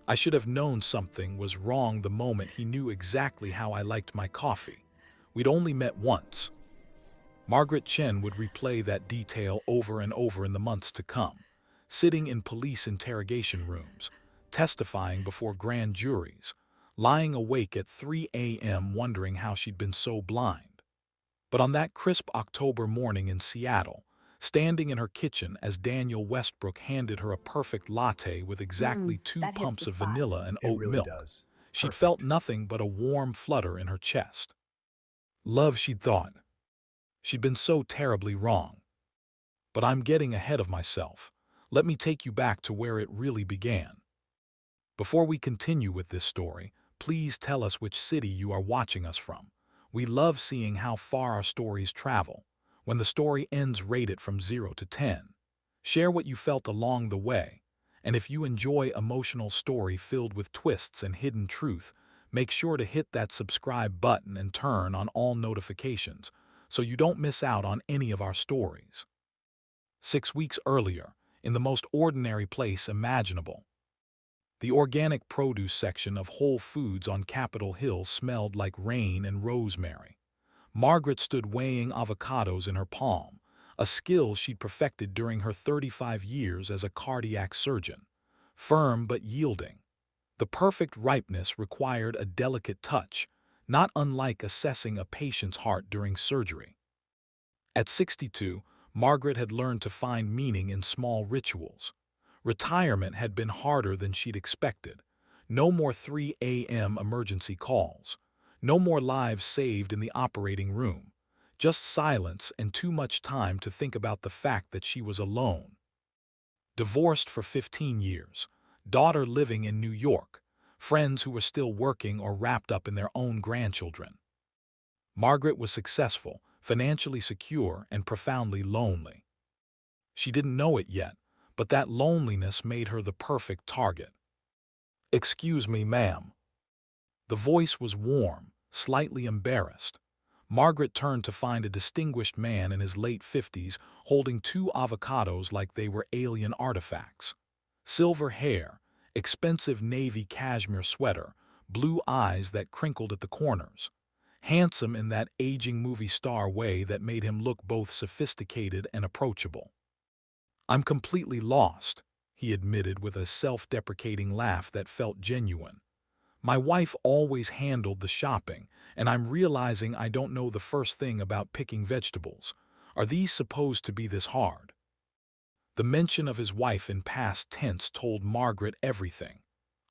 I should have known something was wrong the moment he knew exactly how I liked my coffee. We'd only met once. Margaret Chen would replay that detail over and over in the months to come, sitting in police interrogation rooms, testifying before grand juries, lying awake at 3 a.m. wondering how she'd been so blind. But on that crisp October morning in Seattle, standing in her kitchen as Daniel Westbrook handed her a perfect latte with exactly two That hits pumps the of spot. vanilla and It oat really milk, does. she'd felt Perfect. nothing but a warm flutter in her chest. Love, she'd thought. She'd been so terribly wrong. But I'm getting ahead of myself. Let me take you back to where it really began. Before we continue with this story, please tell us which city you are watching us from. We love seeing how far our stories travel. When the story ends, rate it from 0 to 10. Share what you felt along the way. And if you enjoy emotional story filled with twists and hidden truth, make sure to hit that subscribe button and turn on all notifications so you don't miss out on any of our stories. 6 weeks earlier, in the most ordinary place imaginable, the organic produce section of Whole Foods on Capitol Hill smelled like rain and rosemary. Margaret stood weighing avocados in her palm, a skill she'd perfected during her 35 years as a cardiac surgeon. Firm but yielding. The perfect ripeness required a delicate touch, not unlike assessing a patient's heart during surgery. At 62, Margaret had learned to find meaning in small rituals. Retirement had been harder than she'd expected. No more 3 a.m. emergency calls. No more lives saved in the operating room. Just silence and too much time to think about the fact that she was alone. Divorced for 15 years. Daughter living in New York. Friends who were still working or wrapped up in their own grandchildren. Margaret was successful, financially secure, and profoundly lonely. She didn't know it yet, but that loneliness made her the perfect target. "Excuse me, ma'am." The voice was warm, slightly embarrassed. Margaret turned to find a distinguished man in his late 50s holding two avocados like they were alien artifacts. Silver hair, expensive navy cashmere sweater, blue eyes that crinkled at the corners. Handsome in that aging movie star way that made him look both sophisticated and approachable. "I'm completely lost," he admitted with a self-deprecating laugh that felt genuine. "My wife always handled the shopping, and I'm realizing I don't know the first thing about picking vegetables. Are these supposed to be this hard?" The mention of his wife in past tense told Margaret everything.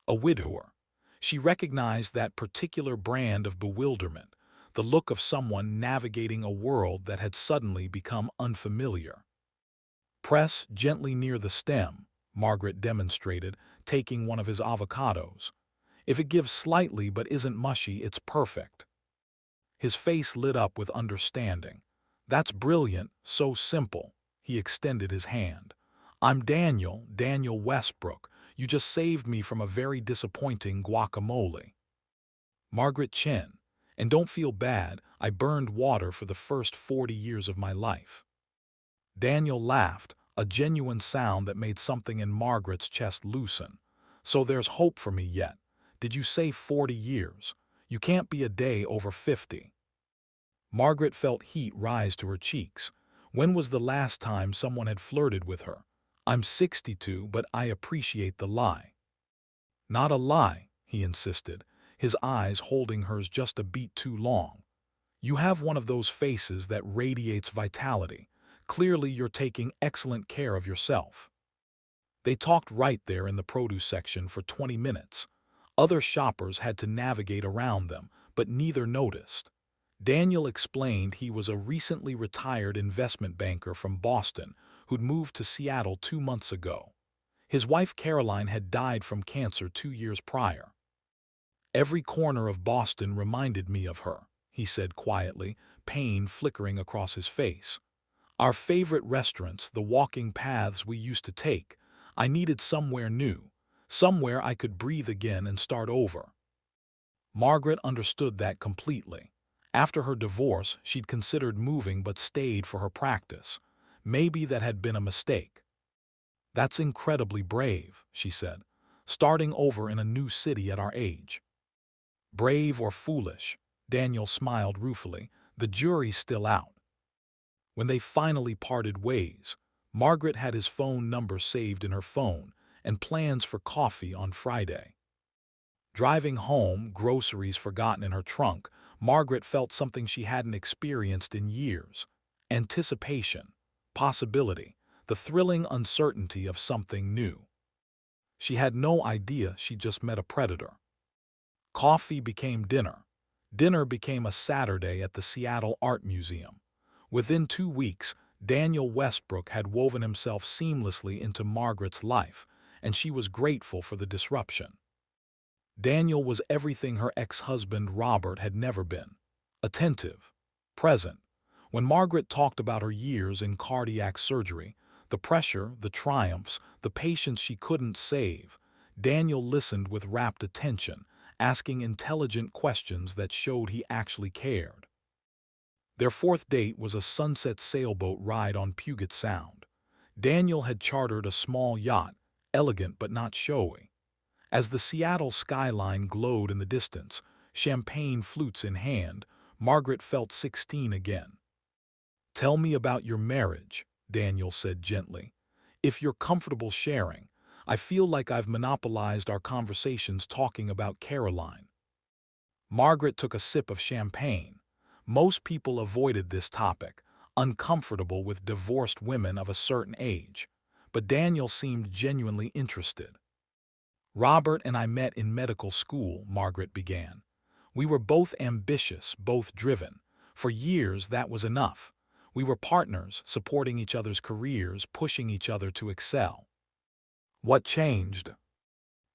A widower. She recognized that particular brand of bewilderment, the look of someone navigating a world that had suddenly become unfamiliar. "Press gently near the stem," Margaret demonstrated, taking one of his avocados. "If it gives slightly but isn't mushy, it's perfect." His face lit up with understanding. "That's brilliant, so simple." He extended his hand. "I'm Daniel Westbrook. You just saved me from a very disappointing guacamole." Margaret Chen. "And don't feel bad, I burned water for the first 40 years of my life." Daniel laughed, a genuine sound that made something in Margaret's chest loosen. "So there's hope for me yet. Did you say 40 years? You can't be a day over 50. Margaret felt heat rise to her cheeks. When was the last time someone had flirted with her? "I'm 62, but I appreciate the lie." "Not a lie," he insisted, his eyes holding hers just a beat too long. "You have one of those faces that radiates vitality. Clearly you're taking excellent care of yourself." They talked right there in the produce section for 20 minutes. Other shoppers had to navigate around them, but neither noticed. Daniel explained he was a recently retired investment banker from Boston who'd moved to Seattle 2 months ago. His wife Caroline had died from cancer 2 years prior. "Every corner of Boston reminded me of her," he said quietly, pain flickering across his face. "Our favorite restaurants, the walking paths we used to take. I needed somewhere new, somewhere I could breathe again and start over." Margaret understood that completely. After her divorce, she'd considered moving but stayed for her practice. Maybe that had been a mistake. "That's incredibly brave," she said. starting over in a new city at our age. Brave or foolish? Daniel smiled ruefully. The jury's still out. When they finally parted ways, Margaret had his phone number saved in her phone and plans for coffee on Friday. Driving home, groceries forgotten in her trunk, Margaret felt something she hadn't experienced in years. Anticipation, possibility, the thrilling uncertainty of something new. She had no idea she'd just met a predator. Coffee became dinner. Dinner became a Saturday at the Seattle Art Museum. Within 2 weeks, Daniel Westbrook had woven himself seamlessly into Margaret's life, and she was grateful for the disruption. Daniel was everything her ex-husband Robert had never been. Attentive, present. When Margaret talked about her years in cardiac surgery, the pressure, the triumphs, the patients she couldn't save, Daniel listened with rapt attention, asking intelligent questions that showed he actually cared. Their fourth date was a sunset sailboat ride on Puget Sound. Daniel had chartered a small yacht, elegant but not showy. As the Seattle skyline glowed in the distance, champagne flutes in hand, Margaret felt 16 again. "Tell me about your marriage," Daniel said gently. "If you're comfortable sharing. I feel like I've monopolized our conversations talking about Caroline." Margaret took a sip of champagne. Most people avoided this topic, uncomfortable with divorced women of a certain age. But Daniel seemed genuinely interested. "Robert and I met in medical school," Margaret began. "We were both ambitious, both driven. For years that was enough. We were partners, supporting each other's careers, pushing each other to excel." "What changed?"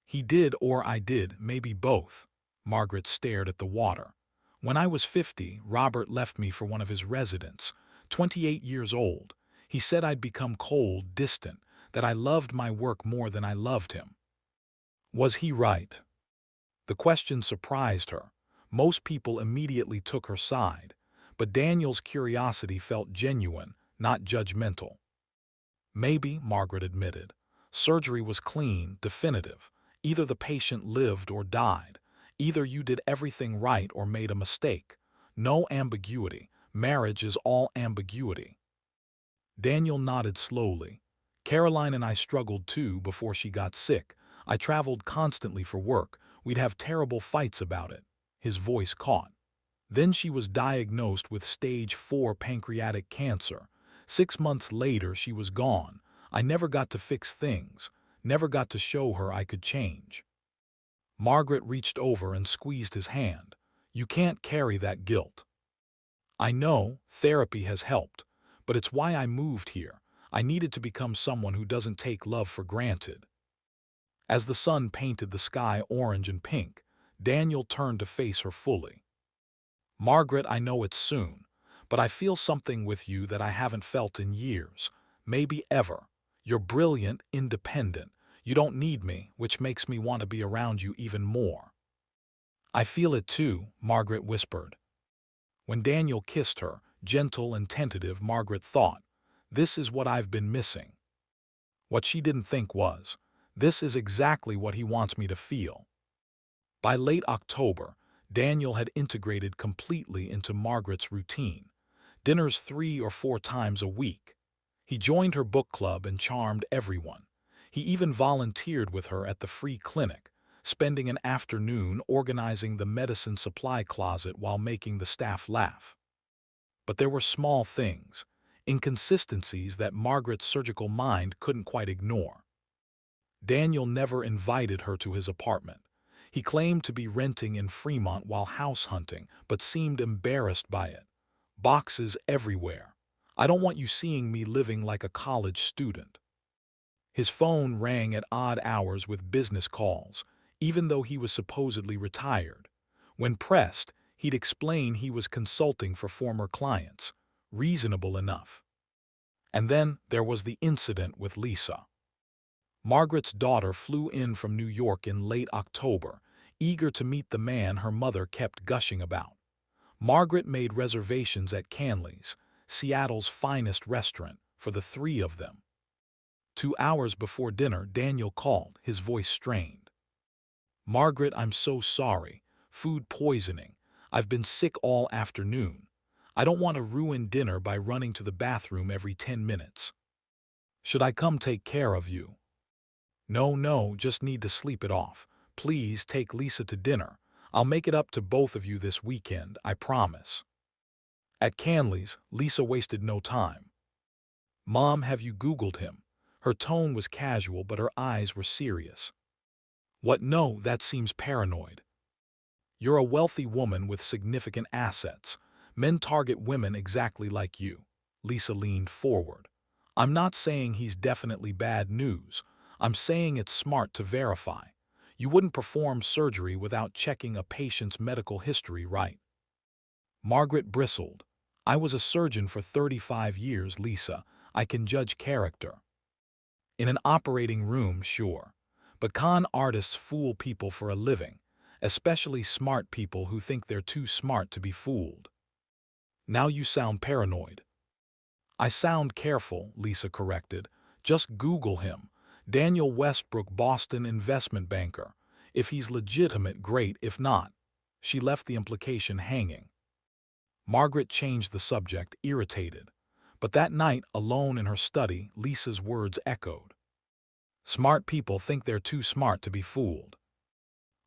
"He did or I did, maybe both." Margaret stared at the water. "When I was 50, Robert left me for one of his residents, 28 years old. He said I'd become cold, distant, that I loved my work more than I loved him." Was he right? The question surprised her. Most people immediately took her side, but Daniel's curiosity felt genuine, not judgmental. "Maybe," Margaret admitted. "Surgery was clean, definitive. Either the patient lived or died. Either you did everything right or made a mistake. No ambiguity. Marriage is all ambiguity." Daniel nodded slowly. "Caroline and I struggled too before she got sick. I traveled constantly for work. We'd have terrible fights about it." His voice caught. "Then she was diagnosed with stage 4 pancreatic cancer. 6 months later she was gone. I never got to fix things, never got to show her I could change." Margaret reached over and squeezed his hand. "You can't carry that guilt." "I know, therapy has helped, but it's why I moved here. I needed to become someone who doesn't take love for granted." As the sun painted the sky orange and pink, Daniel turned to face her fully. "Margaret, I know it's soon, but I feel something with you that I haven't felt in years, maybe ever. You're brilliant, independent. You don't need me, which makes me want to be around you even more." "I feel it too," Margaret whispered. When Daniel kissed her, gentle and tentative, Margaret thought, "This is what I've been missing." What she didn't think was, "This is exactly what he wants me to feel." By late October, Daniel had integrated completely into Margaret's routine. Dinners 3 or 4 times a week. He joined her book club and charmed everyone. He even volunteered with her at the free clinic, spending an afternoon organizing the medicine supply closet while making the staff laugh. But there were small things, inconsistencies that Margaret's surgical mind couldn't quite ignore. Daniel never invited her to his apartment. He claimed to be renting in Fremont while house hunting, but seemed embarrassed by it. "Boxes everywhere. I don't want you seeing me living like a college student." His phone rang at odd hours with business calls, even though he was supposedly retired. When pressed, he'd explain he was consulting for former clients. Reasonable enough. And then there was the incident with Lisa. Margaret's daughter flew in from New York in late October, eager to meet the man her mother kept gushing about. Margaret made reservations at Canley's, Seattle's finest restaurant, for the 3 of them. 2 hours before dinner, Daniel called, his voice strained. Margaret, I'm so sorry. Food poisoning. I've been sick all afternoon. I don't want to ruin dinner by running to the bathroom every 10 minutes. Should I come take care of you? No, no, just need to sleep it off. Please take Lisa to dinner. I'll make it up to both of you this weekend, I promise. At Canley's, Lisa wasted no time. Mom, have you Googled him? Her tone was casual, but her eyes were serious. What? No, that seems paranoid. You're a wealthy woman with significant assets. Men target women exactly like you. Lisa leaned forward. I'm not saying he's definitely bad news. I'm saying it's smart to verify. You wouldn't perform surgery without checking a patient's medical history, right? Margaret bristled. I was a surgeon for 35 years, Lisa. I can judge character. In an operating room, sure. But con artists fool people for a living, especially smart people who think they're too smart to be fooled. Now you sound paranoid. I sound careful, Lisa corrected. Just Google him. Daniel Westbrook, Boston investment banker. If he's legitimate, great. If not, she left the implication hanging. Margaret changed the subject, irritated. But that night, alone in her study, Lisa's words echoed. Smart people think they're too smart to be fooled.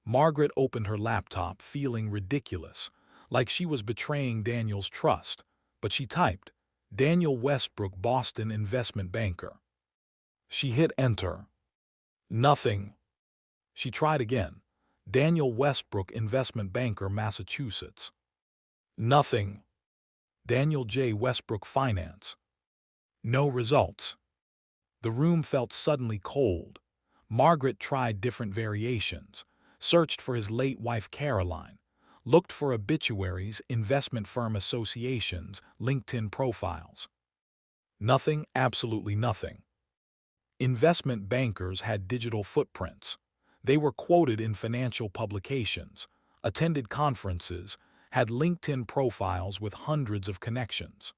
Margaret opened her laptop, feeling ridiculous, like she was betraying Daniel's trust, but she typed, Daniel Westbrook, Boston investment banker. She hit enter. Nothing. She tried again. Daniel Westbrook, investment banker, Massachusetts. Nothing. Daniel J. Westbrook, finance. No results. The room felt suddenly cold. Margaret tried different variations, searched for his late wife Caroline, looked for obituaries, investment firm associations, LinkedIn profiles. Nothing, absolutely nothing. Investment bankers had digital footprints. They were quoted in financial publications, attended conferences, had LinkedIn profiles with hundreds of connections.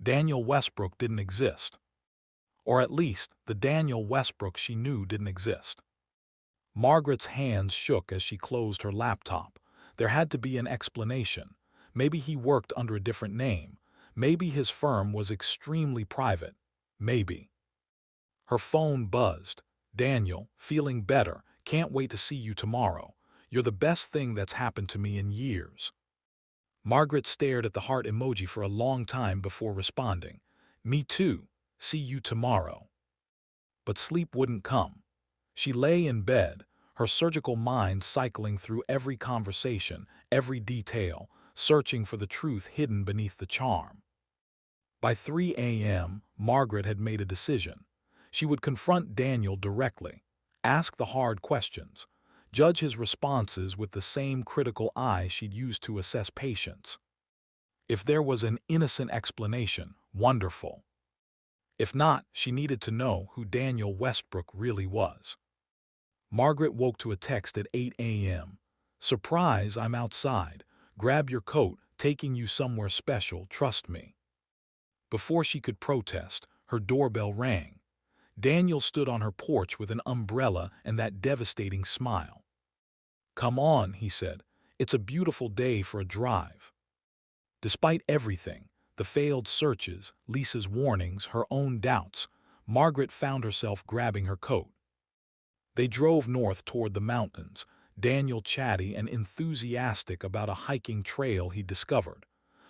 Daniel Westbrook didn't exist. Or at least, the Daniel Westbrook she knew didn't exist. Margaret's hands shook as she closed her laptop. There had to be an explanation. Maybe he worked under a different name. Maybe his firm was extremely private. Maybe. Her phone buzzed. Daniel, feeling better. Can't wait to see you tomorrow. You're the best thing that's happened to me in years. Margaret stared at the heart emoji for a long time before responding. Me too. See you tomorrow. But sleep wouldn't come. She lay in bed, her surgical mind cycling through every conversation, every detail, searching for the truth hidden beneath the charm. By 3 a.m., Margaret had made a decision. She would confront Daniel directly, ask the hard questions, judge his responses with the same critical eye she'd used to assess patients. If there was an innocent explanation, wonderful. If not, she needed to know who Daniel Westbrook really was. Margaret woke to a text at 8 a.m. Surprise, I'm outside. Grab your coat, taking you somewhere special, trust me. Before she could protest, her doorbell rang. Daniel stood on her porch with an umbrella and that devastating smile. Come on, he said. It's a beautiful day for a drive. Despite everything, the failed searches, Lisa's warnings, her own doubts, Margaret found herself grabbing her coat. They drove north toward the mountains, Daniel chatty and enthusiastic about a hiking trail he'd discovered.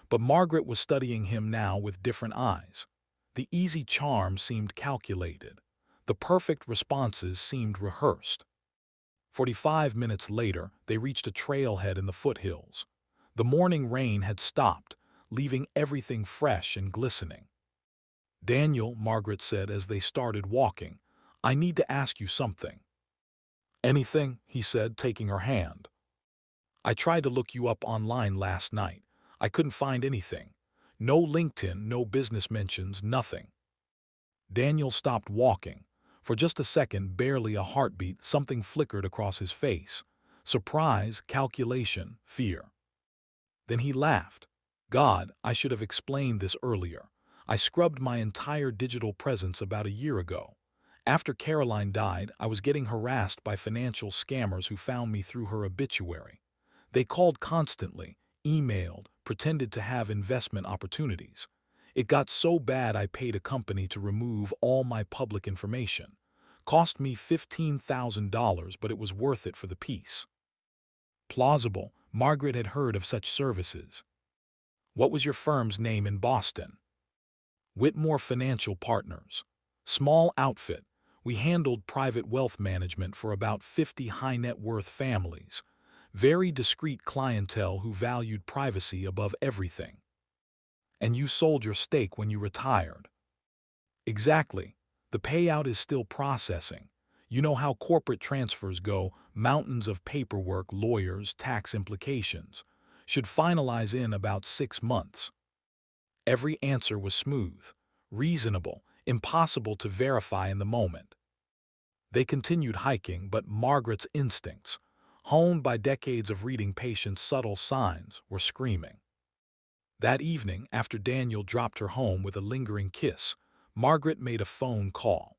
But Margaret was studying him now with different eyes. The easy charm seemed calculated. The perfect responses seemed rehearsed. 45 minutes later, they reached a trailhead in the foothills. The morning rain had stopped, leaving everything fresh and glistening. Daniel, Margaret said as they started walking, I need to ask you something. Anything, he said, taking her hand. I tried to look you up online last night. I couldn't find anything. No LinkedIn, no business mentions, nothing. Daniel stopped walking. For just a second, barely a heartbeat, something flickered across his face. Surprise, calculation, fear. Then he laughed. God, I should have explained this earlier. I scrubbed my entire digital presence about a year ago. After Caroline died, I was getting harassed by financial scammers who found me through her obituary. They called constantly, emailed, pretended to have investment opportunities. It got so bad I paid a company to remove all my public information. Cost me $15,000, but it was worth it for the peace. Plausible. Margaret had heard of such services. What was your firm's name in Boston? Whitmore Financial Partners. Small outfit. We handled private wealth management for about 50 high-net-worth families. Very discreet clientele who valued privacy above everything. And you sold your stake when you retired. Exactly. The payout is still processing. You know how corporate transfers go, mountains of paperwork, lawyers, tax implications. Should finalize in about 6 months. Every answer was smooth, reasonable, impossible to verify in the moment. They continued hiking, but Margaret's instincts, honed by decades of reading patients' subtle signs, were screaming. That evening, after Daniel dropped her home with a lingering kiss, Margaret made a phone call.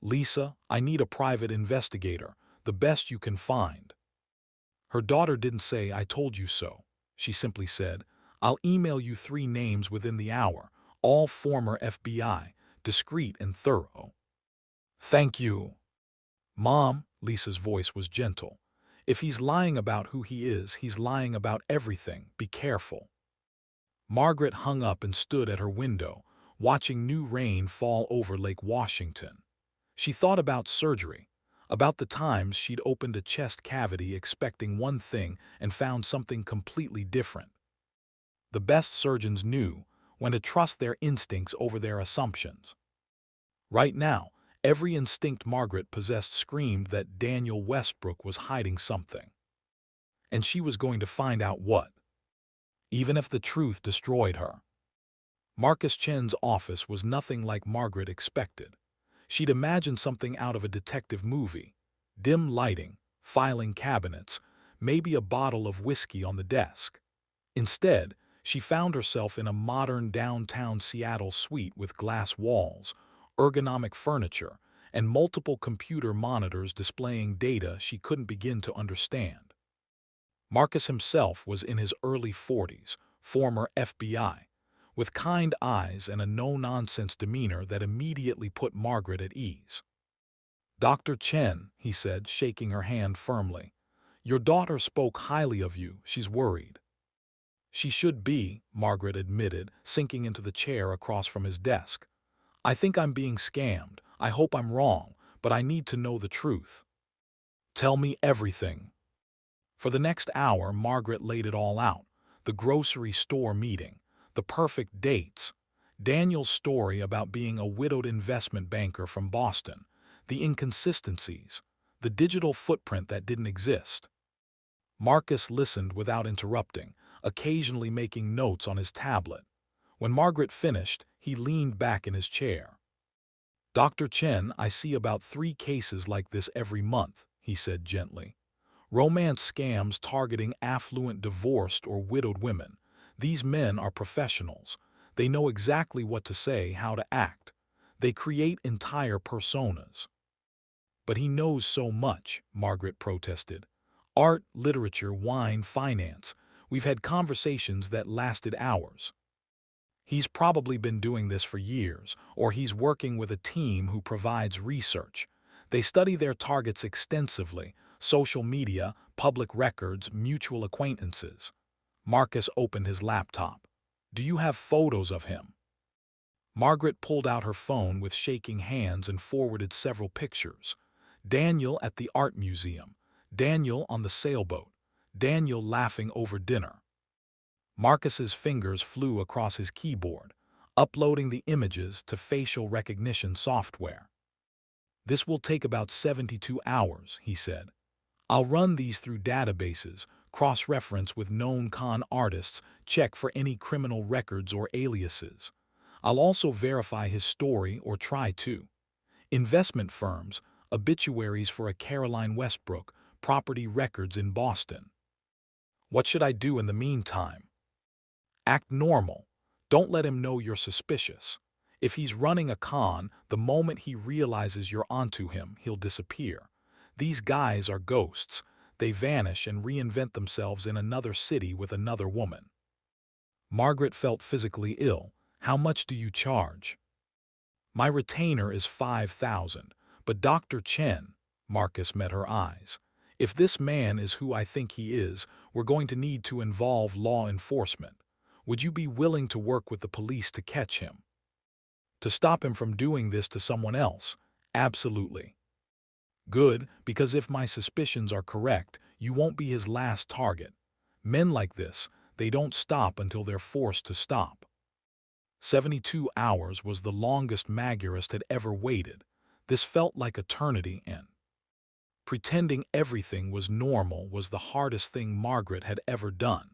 "Lisa, I need a private investigator, the best you can find." Her daughter didn't say, "I told you so." She simply said, "I'll email you 3 names within the hour, all former FBI, discreet and thorough." "Thank you." "Mom," Lisa's voice was gentle. "If he's lying about who he is, he's lying about everything. Be careful." Margaret hung up and stood at her window, watching new rain fall over Lake Washington. She thought about surgery, about the times she'd opened a chest cavity expecting one thing and found something completely different. The best surgeons knew when to trust their instincts over their assumptions. Right now, every instinct Margaret possessed screamed that Daniel Westbrook was hiding something. And she was going to find out what, even if the truth destroyed her. Marcus Chen's office was nothing like Margaret expected. She'd imagined something out of a detective movie. Dim lighting, filing cabinets, maybe a bottle of whiskey on the desk. Instead, she found herself in a modern downtown Seattle suite with glass walls, ergonomic furniture, and multiple computer monitors displaying data she couldn't begin to understand. Marcus himself was in his early 40s, former FBI, with kind eyes and a no-nonsense demeanor that immediately put Margaret at ease. "Dr. Chen," he said, shaking her hand firmly, "your daughter spoke highly of you. She's worried." "She should be," Margaret admitted, sinking into the chair across from his desk. "I think I'm being scammed. I hope I'm wrong, but I need to know the truth." "Tell me everything." For the next hour, Margaret laid it all out. The grocery store meeting, the perfect dates, Daniel's story about being a widowed investment banker from Boston, the inconsistencies, the digital footprint that didn't exist. Marcus listened without interrupting, occasionally making notes on his tablet. When Margaret finished, he leaned back in his chair. "Dr. Chen, I see about 3 cases like this every month," he said gently. "Romance scams targeting affluent divorced or widowed women. These men are professionals. They know exactly what to say, how to act. They create entire personas." "But he knows so much," Margaret protested. "Art, literature, wine, finance. We've had conversations that lasted hours." "He's probably been doing this for years, or he's working with a team who provides research. They study their targets extensively, social media, public records, mutual acquaintances." Marcus opened his laptop. "Do you have photos of him?" Margaret pulled out her phone with shaking hands and forwarded several pictures. Daniel at the art museum, Daniel on the sailboat, Daniel laughing over dinner. Marcus's fingers flew across his keyboard, uploading the images to facial recognition software. "This will take about 72 hours, he said. "I'll run these through databases, cross-reference with known con artists, check for any criminal records or aliases. I'll also verify his story or try to. Investment firms, obituaries for a Caroline Westbrook, property records in Boston." "What should I do in the meantime?" "Act normal. Don't let him know you're suspicious. If he's running a con, the moment he realizes you're onto him, he'll disappear. These guys are ghosts. They vanish and reinvent themselves in another city with another woman. Margaret felt physically ill. How much do you charge? My retainer is 5,000, but Dr. Chen, Marcus met her eyes. If this man is who I think he is, we're going to need to involve law enforcement. Would you be willing to work with the police to catch him? To stop him from doing this to someone else? Absolutely. Good, because if my suspicions are correct, you won't be his last target. Men like this, they don't stop until they're forced to stop. 72 hours was the longest Margaret had ever waited. This felt like eternity, and pretending everything was normal was the hardest thing Margaret had ever done.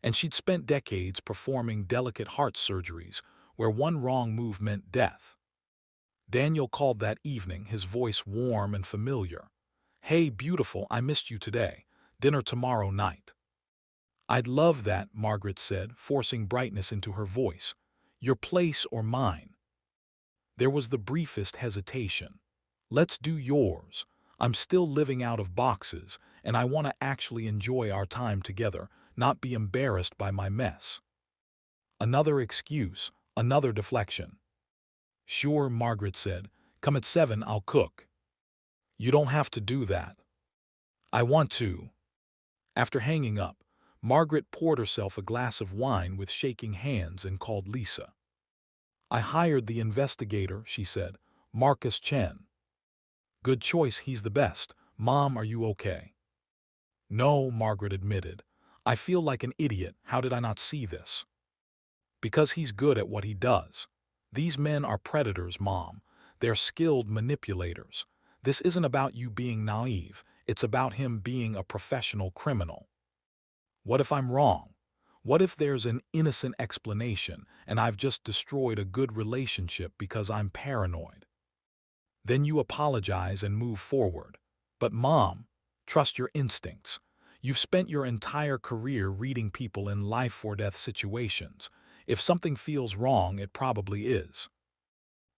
And she'd spent decades performing delicate heart surgeries where one wrong move meant death. Daniel called that evening, his voice warm and familiar. "Hey, beautiful, I missed you today. Dinner tomorrow night." "I'd love that," Margaret said, forcing brightness into her voice. "Your place or mine?" There was the briefest hesitation. "Let's do yours. I'm still living out of boxes, and I want to actually enjoy our time together, not be embarrassed by my mess." Another excuse, another deflection. "Sure," Margaret said. "Come at 7, I'll cook." "You don't have to do that." "I want to." After hanging up, Margaret poured herself a glass of wine with shaking hands and called Lisa. "I hired the investigator," she said, "Marcus Chen." "Good choice, he's the best. Mom, are you okay?" "No," Margaret admitted. "I feel like an idiot. How did I not see this?" "Because he's good at what he does. These men are predators, Mom. They're skilled manipulators. This isn't about you being naive. It's about him being a professional criminal." "What if I'm wrong? What if there's an innocent explanation and I've just destroyed a good relationship because I'm paranoid?" "Then you apologize and move forward. But Mom, trust your instincts. You've spent your entire career reading people in life-or-death situations. If something feels wrong, it probably is."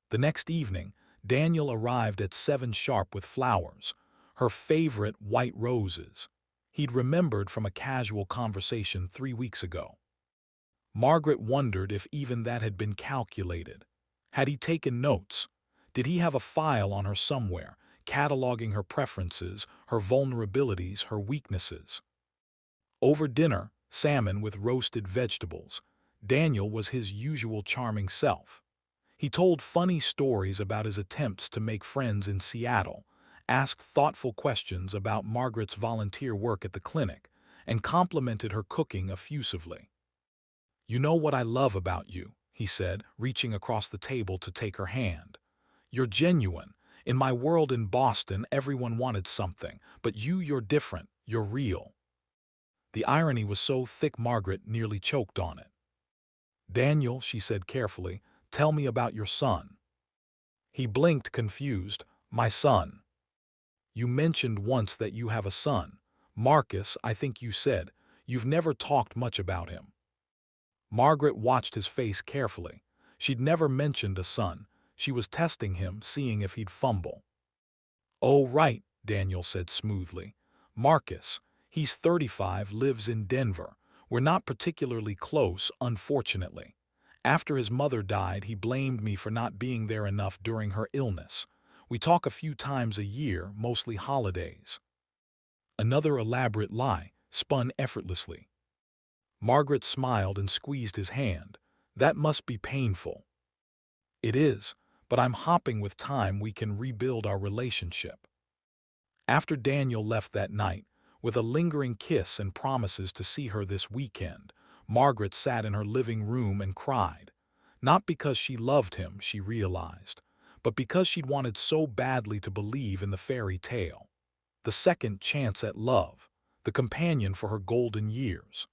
The next evening, Daniel arrived at 7 sharp with flowers, her favorite white roses. He'd remembered from a casual conversation 3 weeks ago. Margaret wondered if even that had been calculated. Had he taken notes? Did he have a file on her somewhere, cataloging her preferences, her vulnerabilities, her weaknesses? Over dinner, salmon with roasted vegetables, Daniel was his usual charming self. He told funny stories about his attempts to make friends in Seattle, asked thoughtful questions about Margaret's volunteer work at the clinic, and complimented her cooking effusively. "You know what I love about you," he said, reaching across the table to take her hand. "You're genuine. In my world in Boston, everyone wanted something, but you're different, you're real." The irony was so thick Margaret nearly choked on it. "Daniel," she said carefully, "tell me about your son." He blinked, confused. "My son? You mentioned once that you have a son. Marcus, I think you said. You've never talked much about him." Margaret watched his face carefully. She'd never mentioned a son. She was testing him, seeing if he'd fumble. "Oh, right," Daniel said smoothly. "Marcus. He's 35, lives in Denver. We're not particularly close, unfortunately. After his mother died, he blamed me for not being there enough during her illness. We talk a few times a year, mostly holidays." Another elaborate lie, spun effortlessly. Margaret smiled and squeezed his hand. "That must be painful." "It is, but I'm hoping with time we can rebuild our relationship." After Daniel left that night, with a lingering kiss and promises to see her this weekend, Margaret sat in her living room and cried. Not because she loved him, she realized, but because she'd wanted so badly to believe in the fairy tale. The second chance at love, the companion for her golden years.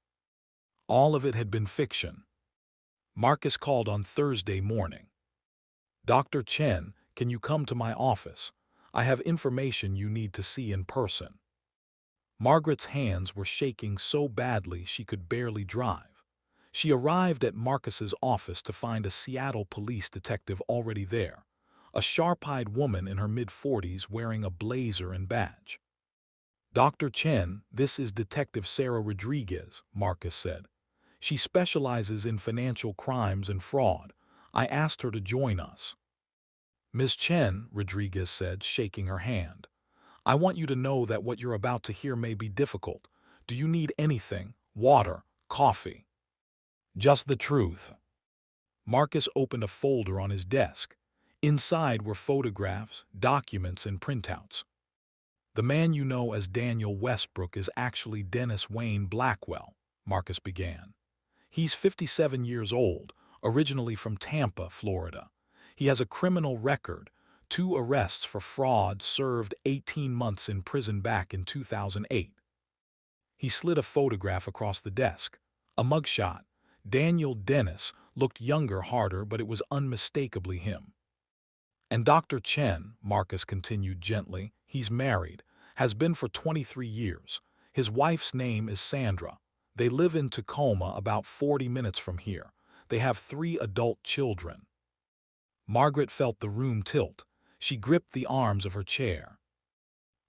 All of it had been fiction. Marcus called on Thursday morning. "Dr. Chen, can you come to my office? I have information you need to see in person." Margaret's hands were shaking so badly she could barely drive. She arrived at Marcus's office to find a Seattle police detective already there, a sharp-eyed woman in her mid-40s wearing a blazer and badge. "Dr. Chen, this is Detective Sarah Rodriguez," Marcus said. "She specializes in financial crimes and fraud. I asked her to join us." "Ms. Chen," Rodriguez said, shaking her hand, "I want you to know that what you're about to hear may be difficult. Do you need anything? Water? Coffee?" "Just the truth." Marcus opened a folder on his desk. Inside were photographs, documents, and printouts. "The man you know as Daniel Westbrook is actually Dennis Wayne Blackwell," Marcus began. "He's 57 years old, originally from Tampa, Florida. He has a criminal record, 2 arrests for fraud, served 18 months in prison back in 2008. He slid a photograph across the desk. A mugshot. Daniel Dennis looked younger, harder, but it was unmistakably him. "And Dr. Chen," Marcus continued gently, "he's married, has been for 23 years. His wife's name is Sandra. They live in Tacoma, about 40 minutes from here. They have 3 adult children." Margaret felt the room tilt. She gripped the arms of her chair.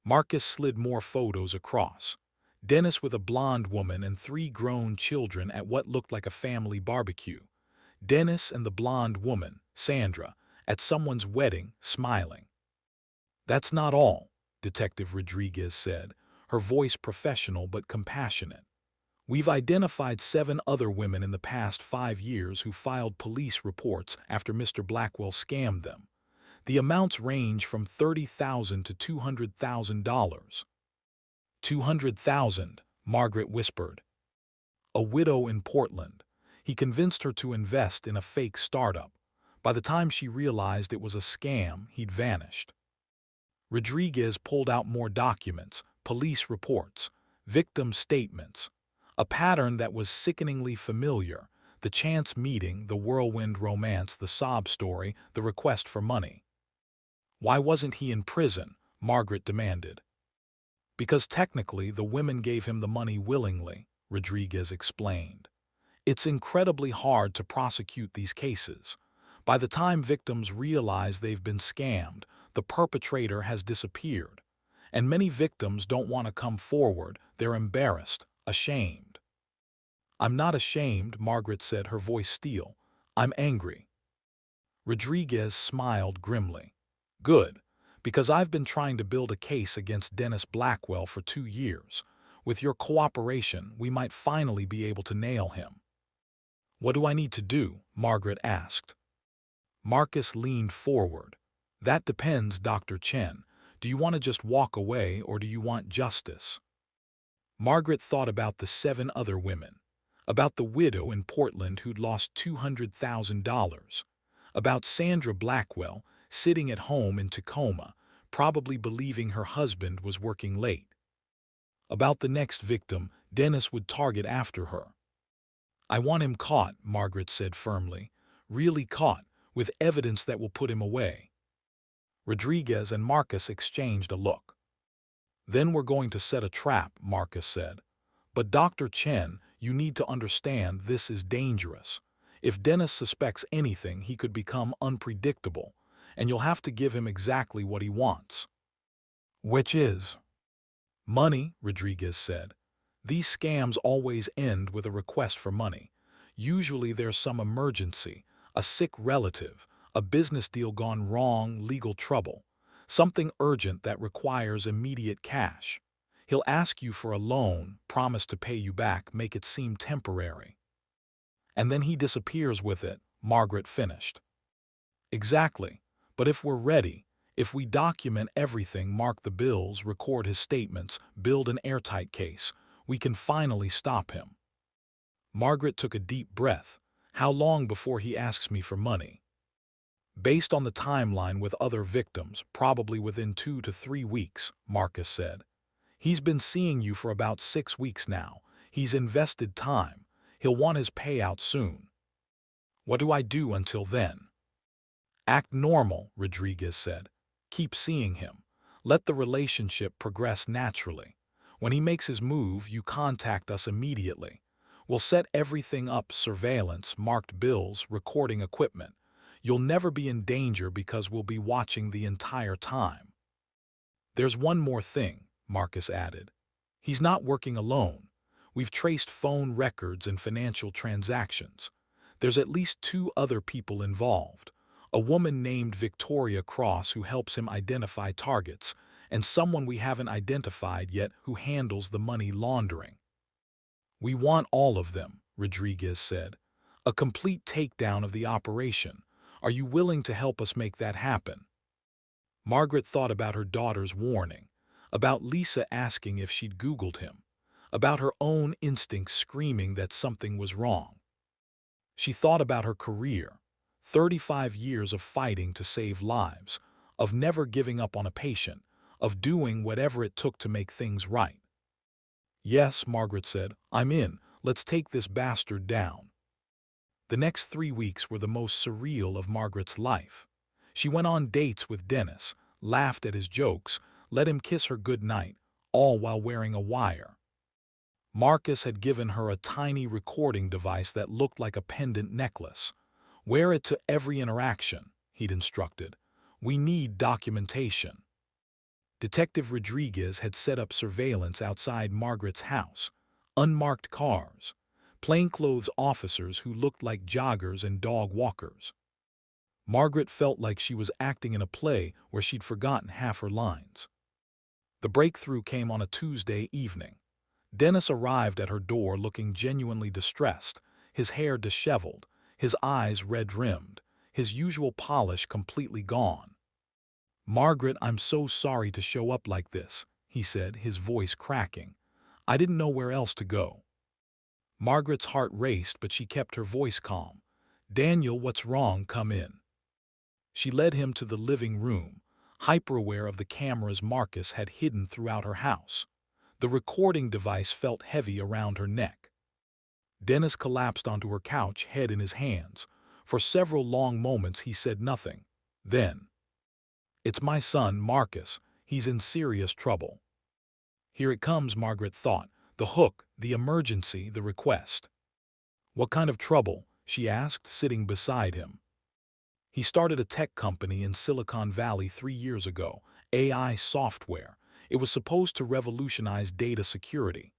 Marcus slid more photos across. Dennis with a blonde woman and 3 grown children at what looked like a family barbecue. Dennis and the blonde woman, Sandra, at someone's wedding, smiling. "That's not all," Detective Rodriguez said, her voice professional but compassionate. "We've identified 7 other women in the past 5 years who filed police reports after Mr. Blackwell scammed them. The amounts range from $30,000 to $200,000. "200,000, Margaret whispered. "A widow in Portland. He convinced her to invest in a fake startup. By the time she realized it was a scam, he'd vanished." Rodriguez pulled out more documents, police reports, victim statements. A pattern that was sickeningly familiar: the chance meeting, the whirlwind romance, the sob story, the request for money. "Why wasn't he in prison?" Margaret demanded. "Because technically the women gave him the money willingly," Rodriguez explained. "It's incredibly hard to prosecute these cases. By the time victims realize they've been scammed, the perpetrator has disappeared. And many victims don't want to come forward. They're embarrassed, ashamed." "I'm not ashamed," Margaret said, her voice steel. "I'm angry." Rodriguez smiled grimly. "Good, because I've been trying to build a case against Dennis Blackwell for 2 years. With your cooperation, we might finally be able to nail him." "What do I need to do?" Margaret asked. Marcus leaned forward. "That depends, Dr. Chen. Do you want to just walk away, or do you want justice?" Margaret thought about the 7 other women, about the widow in Portland who'd lost $200,000, about Sandra Blackwell sitting at home in Tacoma, probably believing her husband was working late, about the next victim Dennis would target after her. "I want him caught," Margaret said firmly, "really caught, with evidence that will put him away." Rodriguez and Marcus exchanged a look. "Then we're going to set a trap," Marcus said. "But Dr. Chen, you need to understand this is dangerous. If Dennis suspects anything, he could become unpredictable, and you'll have to give him exactly what he wants." "Which is?" "Money," Rodriguez said. "These scams always end with a request for money. Usually there's some emergency, a sick relative, a business deal gone wrong, legal trouble, something urgent that requires immediate cash. He'll ask you for a loan, promise to pay you back, make it seem temporary. And then he disappears with it," Margaret finished. "Exactly. But if we're ready, if we document everything, mark the bills, record his statements, build an airtight case, we can finally stop him." Margaret took a deep breath. "How long before he asks me for money?" "Based on the timeline with other victims, probably within 2 to 3 weeks, Marcus said. "He's been seeing you for about 6 weeks now. He's invested time. He'll want his payout soon." "What do I do until then?" "Act normal," Rodriguez said. "Keep seeing him. Let the relationship progress naturally. When he makes his move, you contact us immediately. We'll set everything up: surveillance, marked bills, recording equipment. You'll never be in danger because we'll be watching the entire time. There's one more thing, Marcus added. He's not working alone. We've traced phone records and financial transactions. There's at least two other people involved. A woman named Victoria Cross who helps him identify targets, and someone we haven't identified yet who handles the money laundering. We want all of them, Rodriguez said. A complete takedown of the operation. Are you willing to help us make that happen? Margaret thought about her daughter's warning, about Lisa asking if she'd Googled him, about her own instincts screaming that something was wrong. She thought about her career, 35 years of fighting to save lives, of never giving up on a patient, of doing whatever it took to make things right. Yes, Margaret said, I'm in. Let's take this bastard down. The next 3 weeks were the most surreal of Margaret's life. She went on dates with Dennis, laughed at his jokes, let him kiss her goodnight, all while wearing a wire. Marcus had given her a tiny recording device that looked like a pendant necklace. Wear it to every interaction, he'd instructed. We need documentation. Detective Rodriguez had set up surveillance outside Margaret's house. Unmarked cars. Plainclothes officers who looked like joggers and dog walkers. Margaret felt like she was acting in a play where she'd forgotten half her lines. The breakthrough came on a Tuesday evening. Dennis arrived at her door looking genuinely distressed, his hair disheveled, his eyes red-rimmed, his usual polish completely gone. Margaret, I'm so sorry to show up like this, he said, his voice cracking. I didn't know where else to go. Margaret's heart raced, but she kept her voice calm. Daniel, what's wrong? Come in. She led him to the living room, hyper-aware of the cameras Marcus had hidden throughout her house. The recording device felt heavy around her neck. Dennis collapsed onto her couch, head in his hands. For several long moments he said nothing. Then, it's my son, Marcus. He's in serious trouble. Here it comes, Margaret thought. The hook, the emergency, the request. What kind of trouble? She asked, sitting beside him. He started a tech company in Silicon Valley 3 years ago, AI software. It was supposed to revolutionize data security.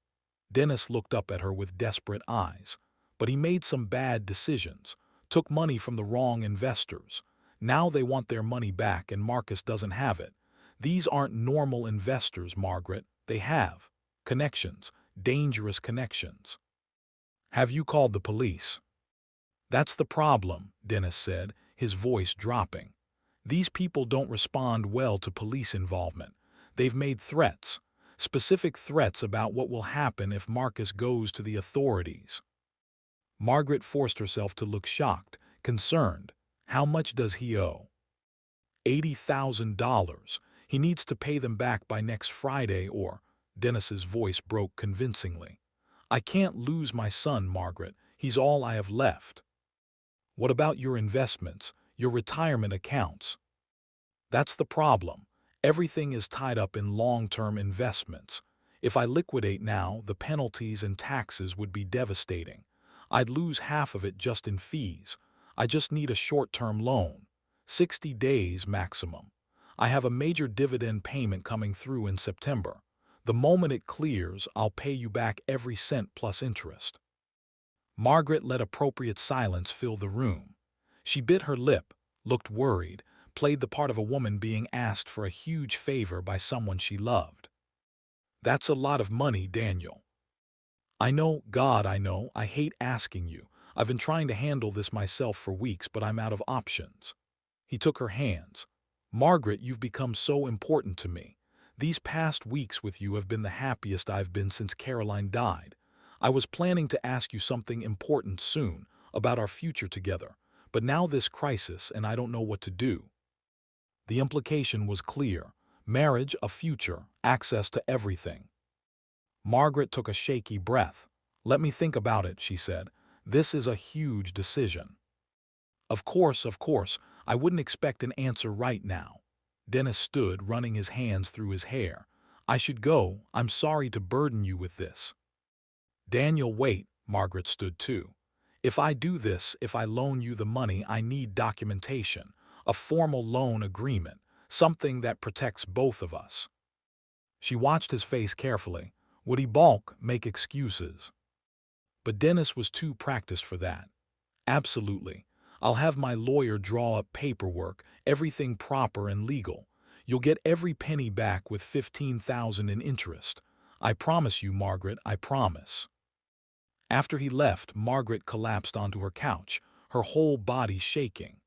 Dennis looked up at her with desperate eyes. But he made some bad decisions, took money from the wrong investors. Now they want their money back and Marcus doesn't have it. These aren't normal investors, Margaret. They have connections, dangerous connections. Have you called the police? That's the problem, Dennis said, his voice dropping. These people don't respond well to police involvement. They've made threats, specific threats about what will happen if Marcus goes to the authorities. Margaret forced herself to look shocked, concerned. How much does he owe? $80,000. He needs to pay them back by next Friday or… Dennis's voice broke convincingly. I can't lose my son, Margaret. He's all I have left. What about your investments, your retirement accounts? That's the problem. Everything is tied up in long-term investments. If I liquidate now, the penalties and taxes would be devastating. I'd lose half of it just in fees. I just need a short-term loan. 60 days maximum. I have a major dividend payment coming through in September. The moment it clears, I'll pay you back every cent plus interest. Margaret let appropriate silence fill the room. She bit her lip, looked worried, played the part of a woman being asked for a huge favor by someone she loved. That's a lot of money, Daniel. I know, God, I know, I hate asking you. I've been trying to handle this myself for weeks, but I'm out of options. He took her hands. Margaret, you've become so important to me. These past weeks with you have been the happiest I've been since Caroline died. I was planning to ask you something important soon, about our future together, but now this crisis and I don't know what to do. The implication was clear. Marriage, a future, access to everything. Margaret took a shaky breath. Let me think about it, she said. This is a huge decision. Of course, I wouldn't expect an answer right now. Dennis stood, running his hands through his hair. I should go. I'm sorry to burden you with this. Daniel, wait, Margaret stood too. If I do this, if I loan you the money, I need documentation, a formal loan agreement, something that protects both of us. She watched his face carefully. Would he balk, make excuses? But Dennis was too practiced for that. Absolutely. I'll have my lawyer draw up paperwork, everything proper and legal. You'll get every penny back with 15,000 in interest. I promise you, Margaret, I promise. After he left, Margaret collapsed onto her couch, her whole body shaking.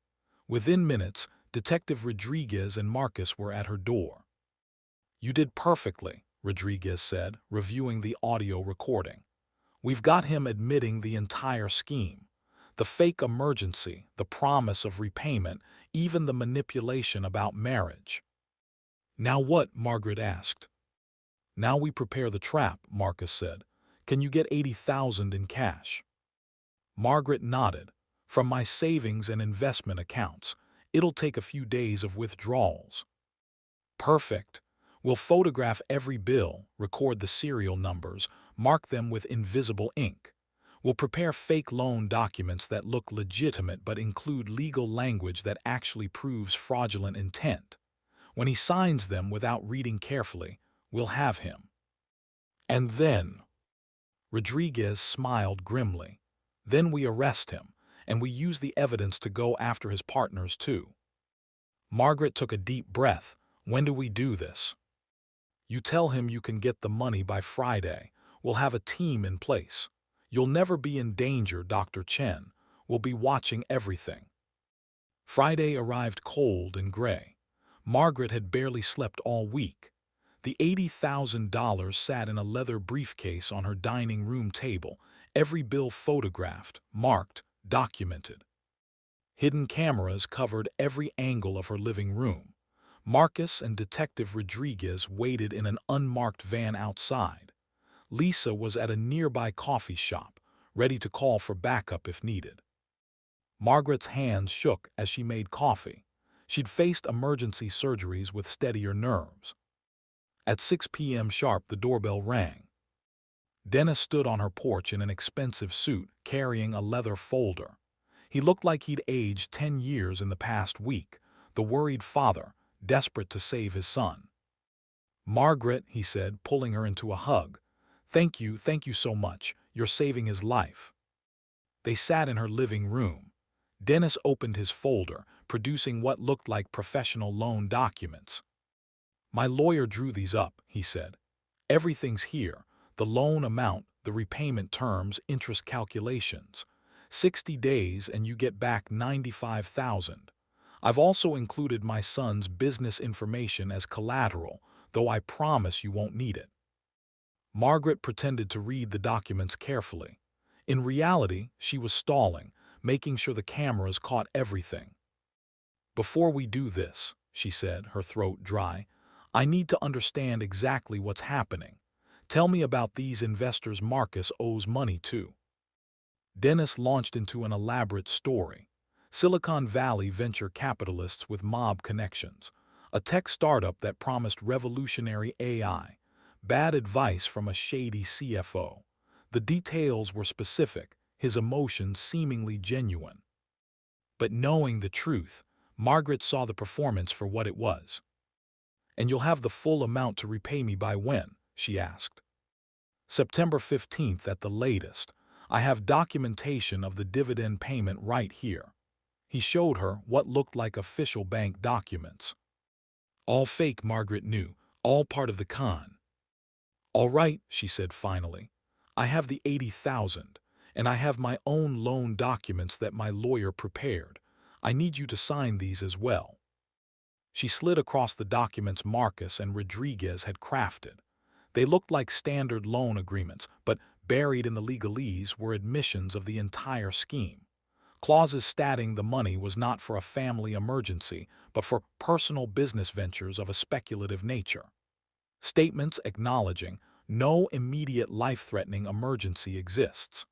Within minutes, Detective Rodriguez and Marcus were at her door. You did perfectly, Rodriguez said, reviewing the audio recording. We've got him admitting the entire scheme. The fake emergency, the promise of repayment, even the manipulation about marriage. Now what? Margaret asked. Now we prepare the trap, Marcus said. Can you get 80,000 in cash? Margaret nodded. From my savings and investment accounts. It'll take a few days of withdrawals. Perfect. We'll photograph every bill, record the serial numbers, mark them with invisible ink. We'll prepare fake loan documents that look legitimate but include legal language that actually proves fraudulent intent. When he signs them without reading carefully, we'll have him. And then, Rodriguez smiled grimly. Then we arrest him, and we use the evidence to go after his partners too. Margaret took a deep breath. When do we do this? You tell him you can get the money by Friday. We'll have a team in place. You'll never be in danger, Dr. Chen. We'll be watching everything. Friday arrived cold and gray. Margaret had barely slept all week. The $80,000 sat in a leather briefcase on her dining room table, every bill photographed, marked, documented. Hidden cameras covered every angle of her living room. Marcus and Detective Rodriguez waited in an unmarked van outside. Lisa was at a nearby coffee shop, ready to call for backup if needed. Margaret's hands shook as she made coffee. She'd faced emergency surgeries with steadier nerves. At 6 p.m. sharp, the doorbell rang. Dennis stood on her porch in an expensive suit, carrying a leather folder. He looked like he'd aged 10 years in the past week, the worried father, desperate to save his son. Margaret, he said, pulling her into a hug. Thank you so much. You're saving his life. They sat in her living room. Dennis opened his folder, producing what looked like professional loan documents. My lawyer drew these up, he said. Everything's here. The loan amount, the repayment terms, interest calculations. 60 days and you get back 95,000. I've also included my son's business information as collateral, though I promise you won't need it. Margaret pretended to read the documents carefully. In reality, she was stalling, making sure the cameras caught everything. Before we do this, she said, her throat dry, I need to understand exactly what's happening. Tell me about these investors Marcus owes money to. Dennis launched into an elaborate story. Silicon Valley venture capitalists with mob connections, a tech startup that promised revolutionary AI, bad advice from a shady CFO. The details were specific, his emotions seemingly genuine. But knowing the truth, Margaret saw the performance for what it was. And you'll have the full amount to repay me by when? She asked. September 15th at the latest. I have documentation of the dividend payment right here. He showed her what looked like official bank documents. All fake, Margaret knew, all part of the con. All right, she said finally. I have the 80,000, and I have my own loan documents that my lawyer prepared. I need you to sign these as well. She slid across the documents Marcus and Rodriguez had crafted. They looked like standard loan agreements, but buried in the legalese were admissions of the entire scheme. Clauses stating the money was not for a family emergency, but for personal business ventures of a speculative nature. Statements acknowledging no immediate life-threatening emergency exists.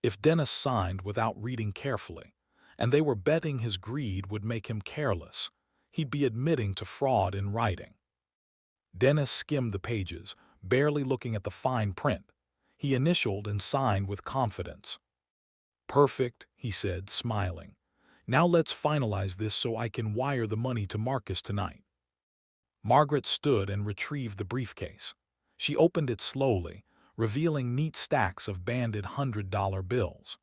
If Dennis signed without reading carefully, and they were betting his greed would make him careless, he'd be admitting to fraud in writing. Dennis skimmed the pages, barely looking at the fine print. He initialed and signed with confidence. "Perfect," he said, smiling. "Now let's finalize this so I can wire the money to Marcus tonight." Margaret stood and retrieved the briefcase. She opened it slowly, revealing neat stacks of banded $100 bills.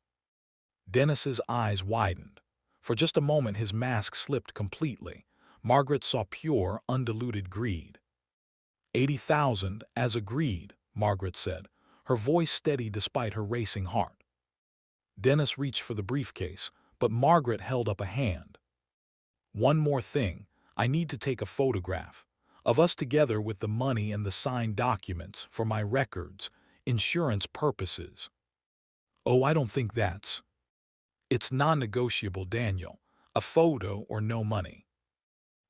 Dennis's eyes widened. For just a moment his mask slipped completely. Margaret saw pure, undiluted greed. 80,000, as agreed, Margaret said, her voice steady despite her racing heart. Dennis reached for the briefcase, but Margaret held up a hand. "One more thing, I need to take a photograph of us together with the money and the signed documents for my records, insurance purposes." "Oh, I don't think it's non-negotiable, Daniel. A photo or no money."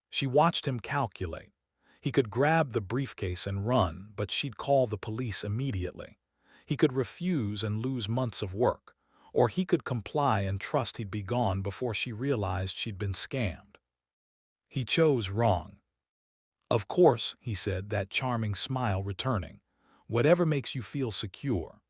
She watched him calculate. He could grab the briefcase and run, but she'd call the police immediately. He could refuse and lose months of work, or he could comply and trust he'd be gone before she realized she'd been scammed. He chose wrong. "Of course," he said, that charming smile returning. "Whatever makes you feel secure."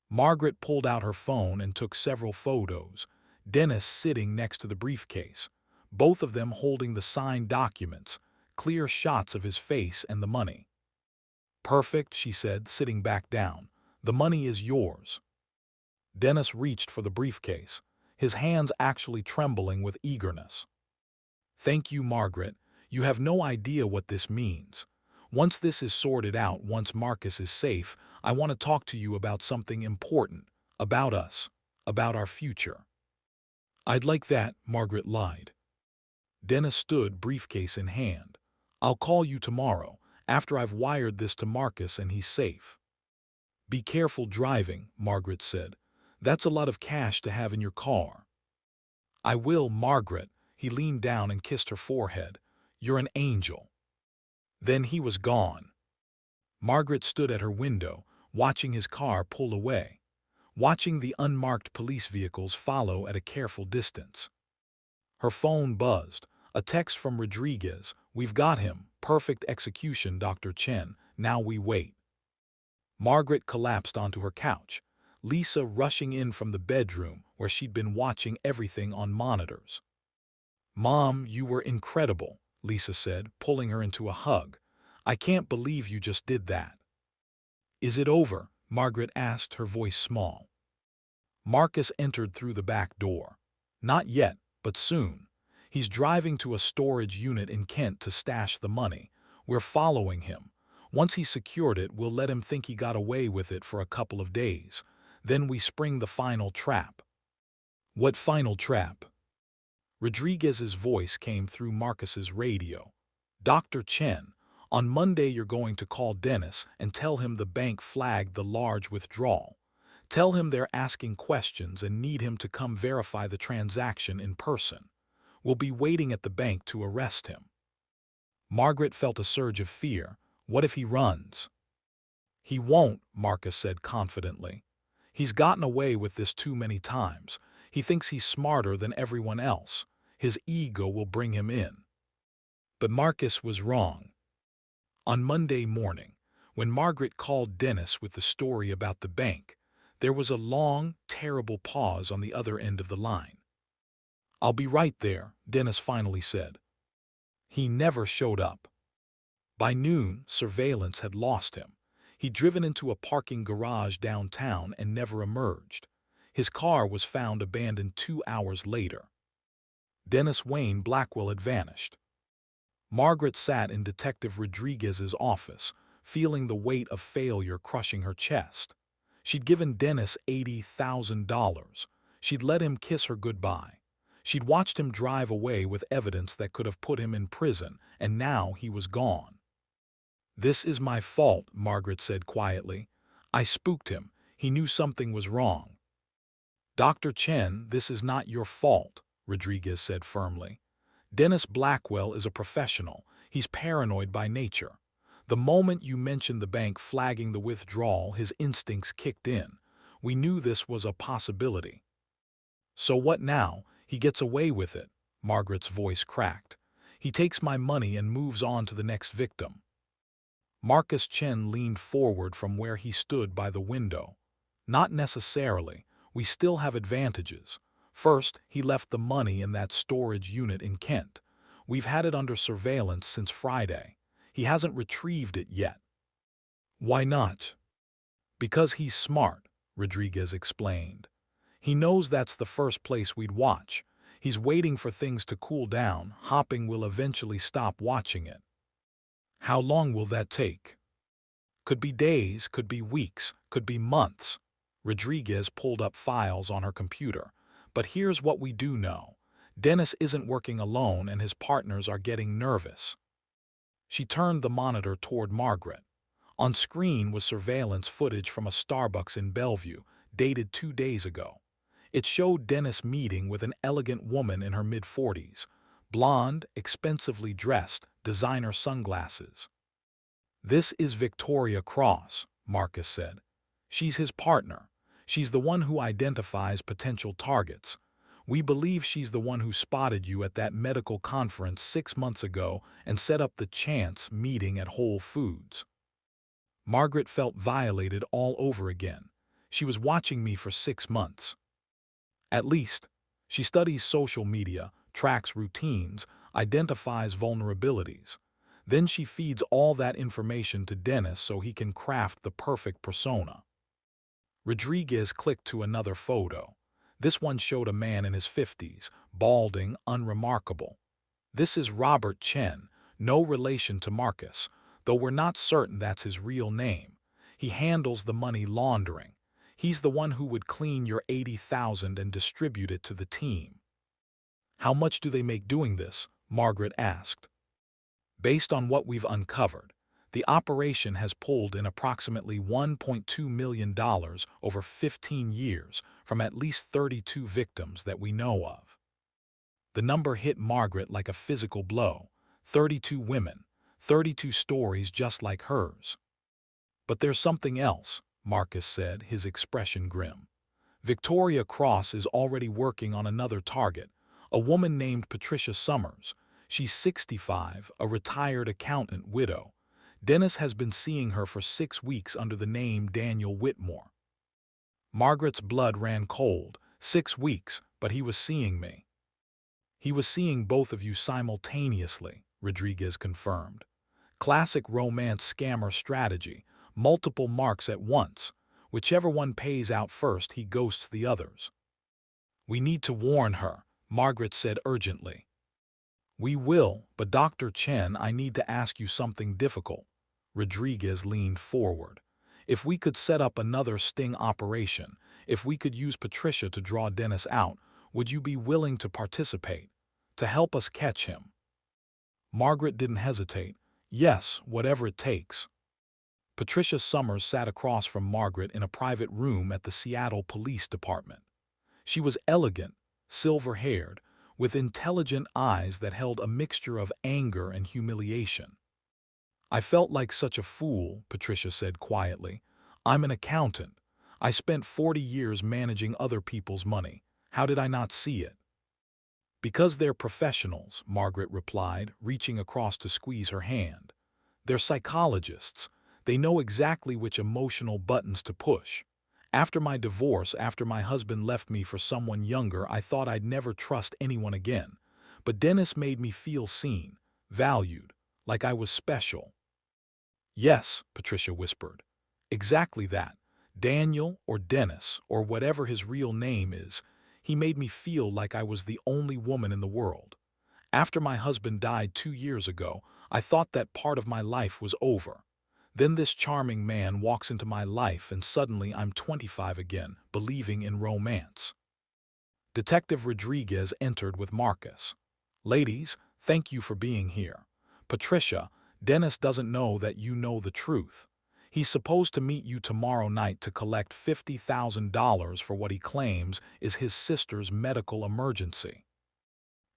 Margaret pulled out her phone and took several photos, Dennis sitting next to the briefcase, both of them holding the signed documents, clear shots of his face and the money. "Perfect," she said, sitting back down. "The money is yours." Dennis reached for the briefcase, his hands actually trembling with eagerness. "Thank you, Margaret. You have no idea what this means. Once this is sorted out, once Marcus is safe, I want to talk to you about something important, about us, about our future." "I'd like that," Margaret lied. Dennis stood, briefcase in hand. "I'll call you tomorrow, after I've wired this to Marcus and he's safe." "Be careful driving," Margaret said. "That's a lot of cash to have in your car." "I will, Margaret." He leaned down and kissed her forehead. "You're an angel." Then he was gone. Margaret stood at her window, watching his car pull away, watching the unmarked police vehicles follow at a careful distance. Her phone buzzed. A text from Rodriguez. "We've got him. Perfect execution, Dr. Chen. Now we wait." Margaret collapsed onto her couch, Lisa rushing in from the bedroom where she'd been watching everything on monitors. "Mom, you were incredible," Lisa said, pulling her into a hug. "I can't believe you just did that." "Is it over?" Margaret asked, her voice small. Marcus entered through the back door. "Not yet, but soon. He's driving to a storage unit in Kent to stash the money. We're following him. Once he's secured it, we'll let him think he got away with it for a couple of days. Then we spring the final trap." "What final trap?" Rodriguez's voice came through Marcus's radio. "Dr. Chen, on Monday you're going to call Dennis and tell him the bank flagged the large withdrawal. Tell him they're asking questions and need him to come verify the transaction in person. We'll be waiting at the bank to arrest him." Margaret felt a surge of fear. What if he runs? "He won't," Marcus said confidently. "He's gotten away with this too many times. He thinks he's smarter than everyone else. His ego will bring him in." But Marcus was wrong. On Monday morning, when Margaret called Dennis with the story about the bank, there was a long, terrible pause on the other end of the line. "I'll be right there," Dennis finally said. He never showed up. By noon, surveillance had lost him. He'd driven into a parking garage downtown and never emerged. His car was found abandoned 2 hours later. Dennis Wayne Blackwell had vanished. Margaret sat in Detective Rodriguez's office, feeling the weight of failure crushing her chest. She'd given Dennis $80,000. She'd let him kiss her goodbye. She'd watched him drive away with evidence that could have put him in prison, and now he was gone. "This is my fault," Margaret said quietly. "I spooked him. He knew something was wrong." "Dr. Chen, this is not your fault," Rodriguez said firmly. "Dennis Blackwell is a professional. He's paranoid by nature. The moment you mentioned the bank flagging the withdrawal, his instincts kicked in. We knew this was a possibility." "So what now? He gets away with it." Margaret's voice cracked. "He takes my money and moves on to the next victim." Marcus Chen leaned forward from where he stood by the window. Not necessarily. We still have advantages. First, he left the money in that storage unit in Kent. We've had it under surveillance since Friday. He hasn't retrieved it yet. Why not? Because he's smart, Rodriguez explained. He knows that's the first place we'd watch. He's waiting for things to cool down. Hopping will eventually stop watching it. How long will that take? Could be days, could be weeks, could be months. Rodriguez pulled up files on her computer. But here's what we do know. Dennis isn't working alone and his partners are getting nervous. She turned the monitor toward Margaret. On screen was surveillance footage from a Starbucks in Bellevue, dated 2 days ago. It showed Dennis meeting with an elegant woman in her mid-40s. Blonde, expensively dressed, designer sunglasses. This is Victoria Cross, Marcus said. She's his partner. She's the one who identifies potential targets. We believe she's the one who spotted you at that medical conference 6 months ago and set up the chance meeting at Whole Foods. Margaret felt violated all over again. She was watching me for 6 months. At least, she studies social media, tracks routines, identifies vulnerabilities. Then she feeds all that information to Dennis so he can craft the perfect persona. Rodriguez clicked to another photo. This one showed a man in his 50s, balding, unremarkable. This is Robert Chen, no relation to Marcus, though we're not certain that's his real name. He handles the money laundering. He's the one who would clean your $80,000 and distribute it to the team. How much do they make doing this? Margaret asked. Based on what we've uncovered, the operation has pulled in approximately $1.2 million over 15 years from at least 32 victims that we know of. The number hit Margaret like a physical blow. 32 women, 32 stories just like hers. But there's something else, Marcus said, his expression grim. Victoria Cross is already working on another target, a woman named Patricia Summers. She's 65, a retired accountant widow. Dennis has been seeing her for 6 weeks under the name Daniel Whitmore. Margaret's blood ran cold. 6 weeks, but he was seeing me. He was seeing both of you simultaneously, Rodriguez confirmed. Classic romance scammer strategy, multiple marks at once. Whichever one pays out first, he ghosts the others. We need to warn her, Margaret said urgently. We will, but Dr. Chen, I need to ask you something difficult. Rodriguez leaned forward. If we could set up another sting operation, if we could use Patricia to draw Dennis out, would you be willing to participate, to help us catch him? Margaret didn't hesitate. Yes, whatever it takes. Patricia Summers sat across from Margaret in a private room at the Seattle Police Department. She was elegant, silver-haired, with intelligent eyes that held a mixture of anger and humiliation. I felt like such a fool, Patricia said quietly. I'm an accountant. I spent 40 years managing other people's money. How did I not see it? Because they're professionals, Margaret replied, reaching across to squeeze her hand. They're psychologists. They know exactly which emotional buttons to push. After my divorce, after my husband left me for someone younger, I thought I'd never trust anyone again. But Dennis made me feel seen, valued, like I was special. Yes, Patricia whispered. Exactly that. Daniel or Dennis or whatever his real name is, he made me feel like I was the only woman in the world. After my husband died 2 years ago, I thought that part of my life was over. Then this charming man walks into my life and suddenly I'm 25 again, believing in romance. Detective Rodriguez entered with Marcus. Ladies, thank you for being here. Patricia, Dennis doesn't know that you know the truth. He's supposed to meet you tomorrow night to collect $50,000 for what he claims is his sister's medical emergency.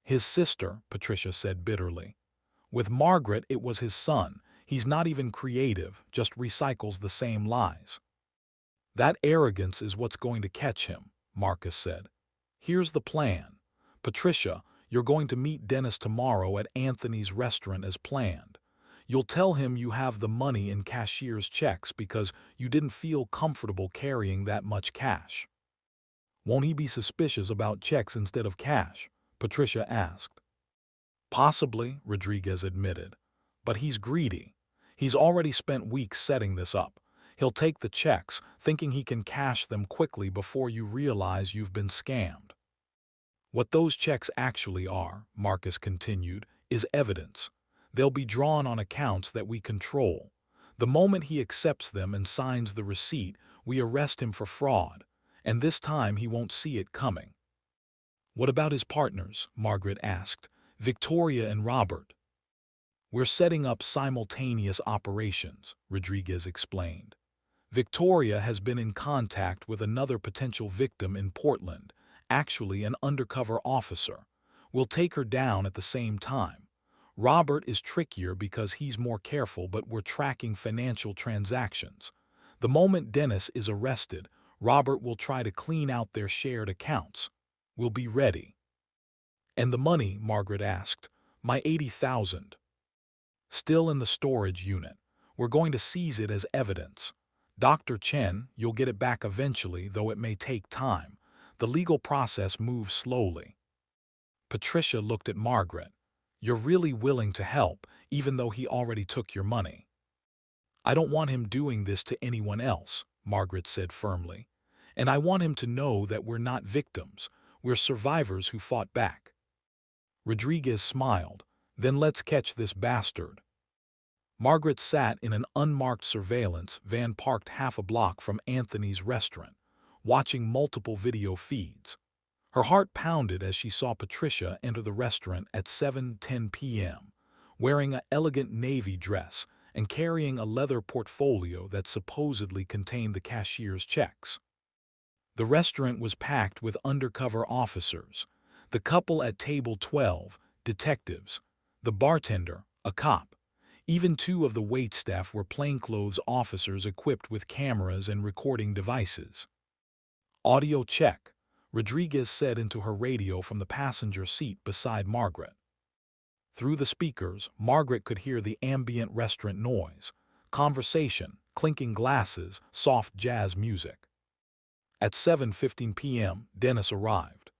His sister, Patricia said bitterly. With Margaret, it was his son. He's not even creative, just recycles the same lies. That arrogance is what's going to catch him, Marcus said. Here's the plan. Patricia, you're going to meet Dennis tomorrow at Anthony's restaurant as planned. You'll tell him you have the money in cashier's checks because you didn't feel comfortable carrying that much cash. Won't he be suspicious about checks instead of cash? Patricia asked. Possibly, Rodriguez admitted. But he's greedy. He's already spent weeks setting this up. He'll take the checks, thinking he can cash them quickly before you realize you've been scammed. What those checks actually are, Marcus continued, is evidence. They'll be drawn on accounts that we control. The moment he accepts them and signs the receipt, we arrest him for fraud, and this time he won't see it coming. What about his partners? Margaret asked. Victoria and Robert. We're setting up simultaneous operations, Rodriguez explained. Victoria has been in contact with another potential victim in Portland, actually an undercover officer. We'll take her down at the same time. Robert is trickier because he's more careful, but we're tracking financial transactions. The moment Dennis is arrested, Robert will try to clean out their shared accounts. We'll be ready. And the money, Margaret asked. My $80,000. Still in the storage unit. We're going to seize it as evidence. Dr. Chen, you'll get it back eventually, though it may take time. The legal process moves slowly. Patricia looked at Margaret. You're really willing to help, even though he already took your money. I don't want him doing this to anyone else, Margaret said firmly. And I want him to know that we're not victims. We're survivors who fought back. Rodriguez smiled. Then let's catch this bastard. Margaret sat in an unmarked surveillance van parked half a block from Anthony's restaurant, watching multiple video feeds. Her heart pounded as she saw Patricia enter the restaurant at 7:10 p.m., wearing an elegant navy dress and carrying a leather portfolio that supposedly contained the cashier's checks. The restaurant was packed with undercover officers, the couple at table 12, detectives, the bartender, a cop. Even two of the waitstaff were plainclothes officers equipped with cameras and recording devices. Audio check, Rodriguez said into her radio from the passenger seat beside Margaret. Through the speakers, Margaret could hear the ambient restaurant noise, conversation, clinking glasses, soft jazz music. At 7:15 p.m., Dennis arrived.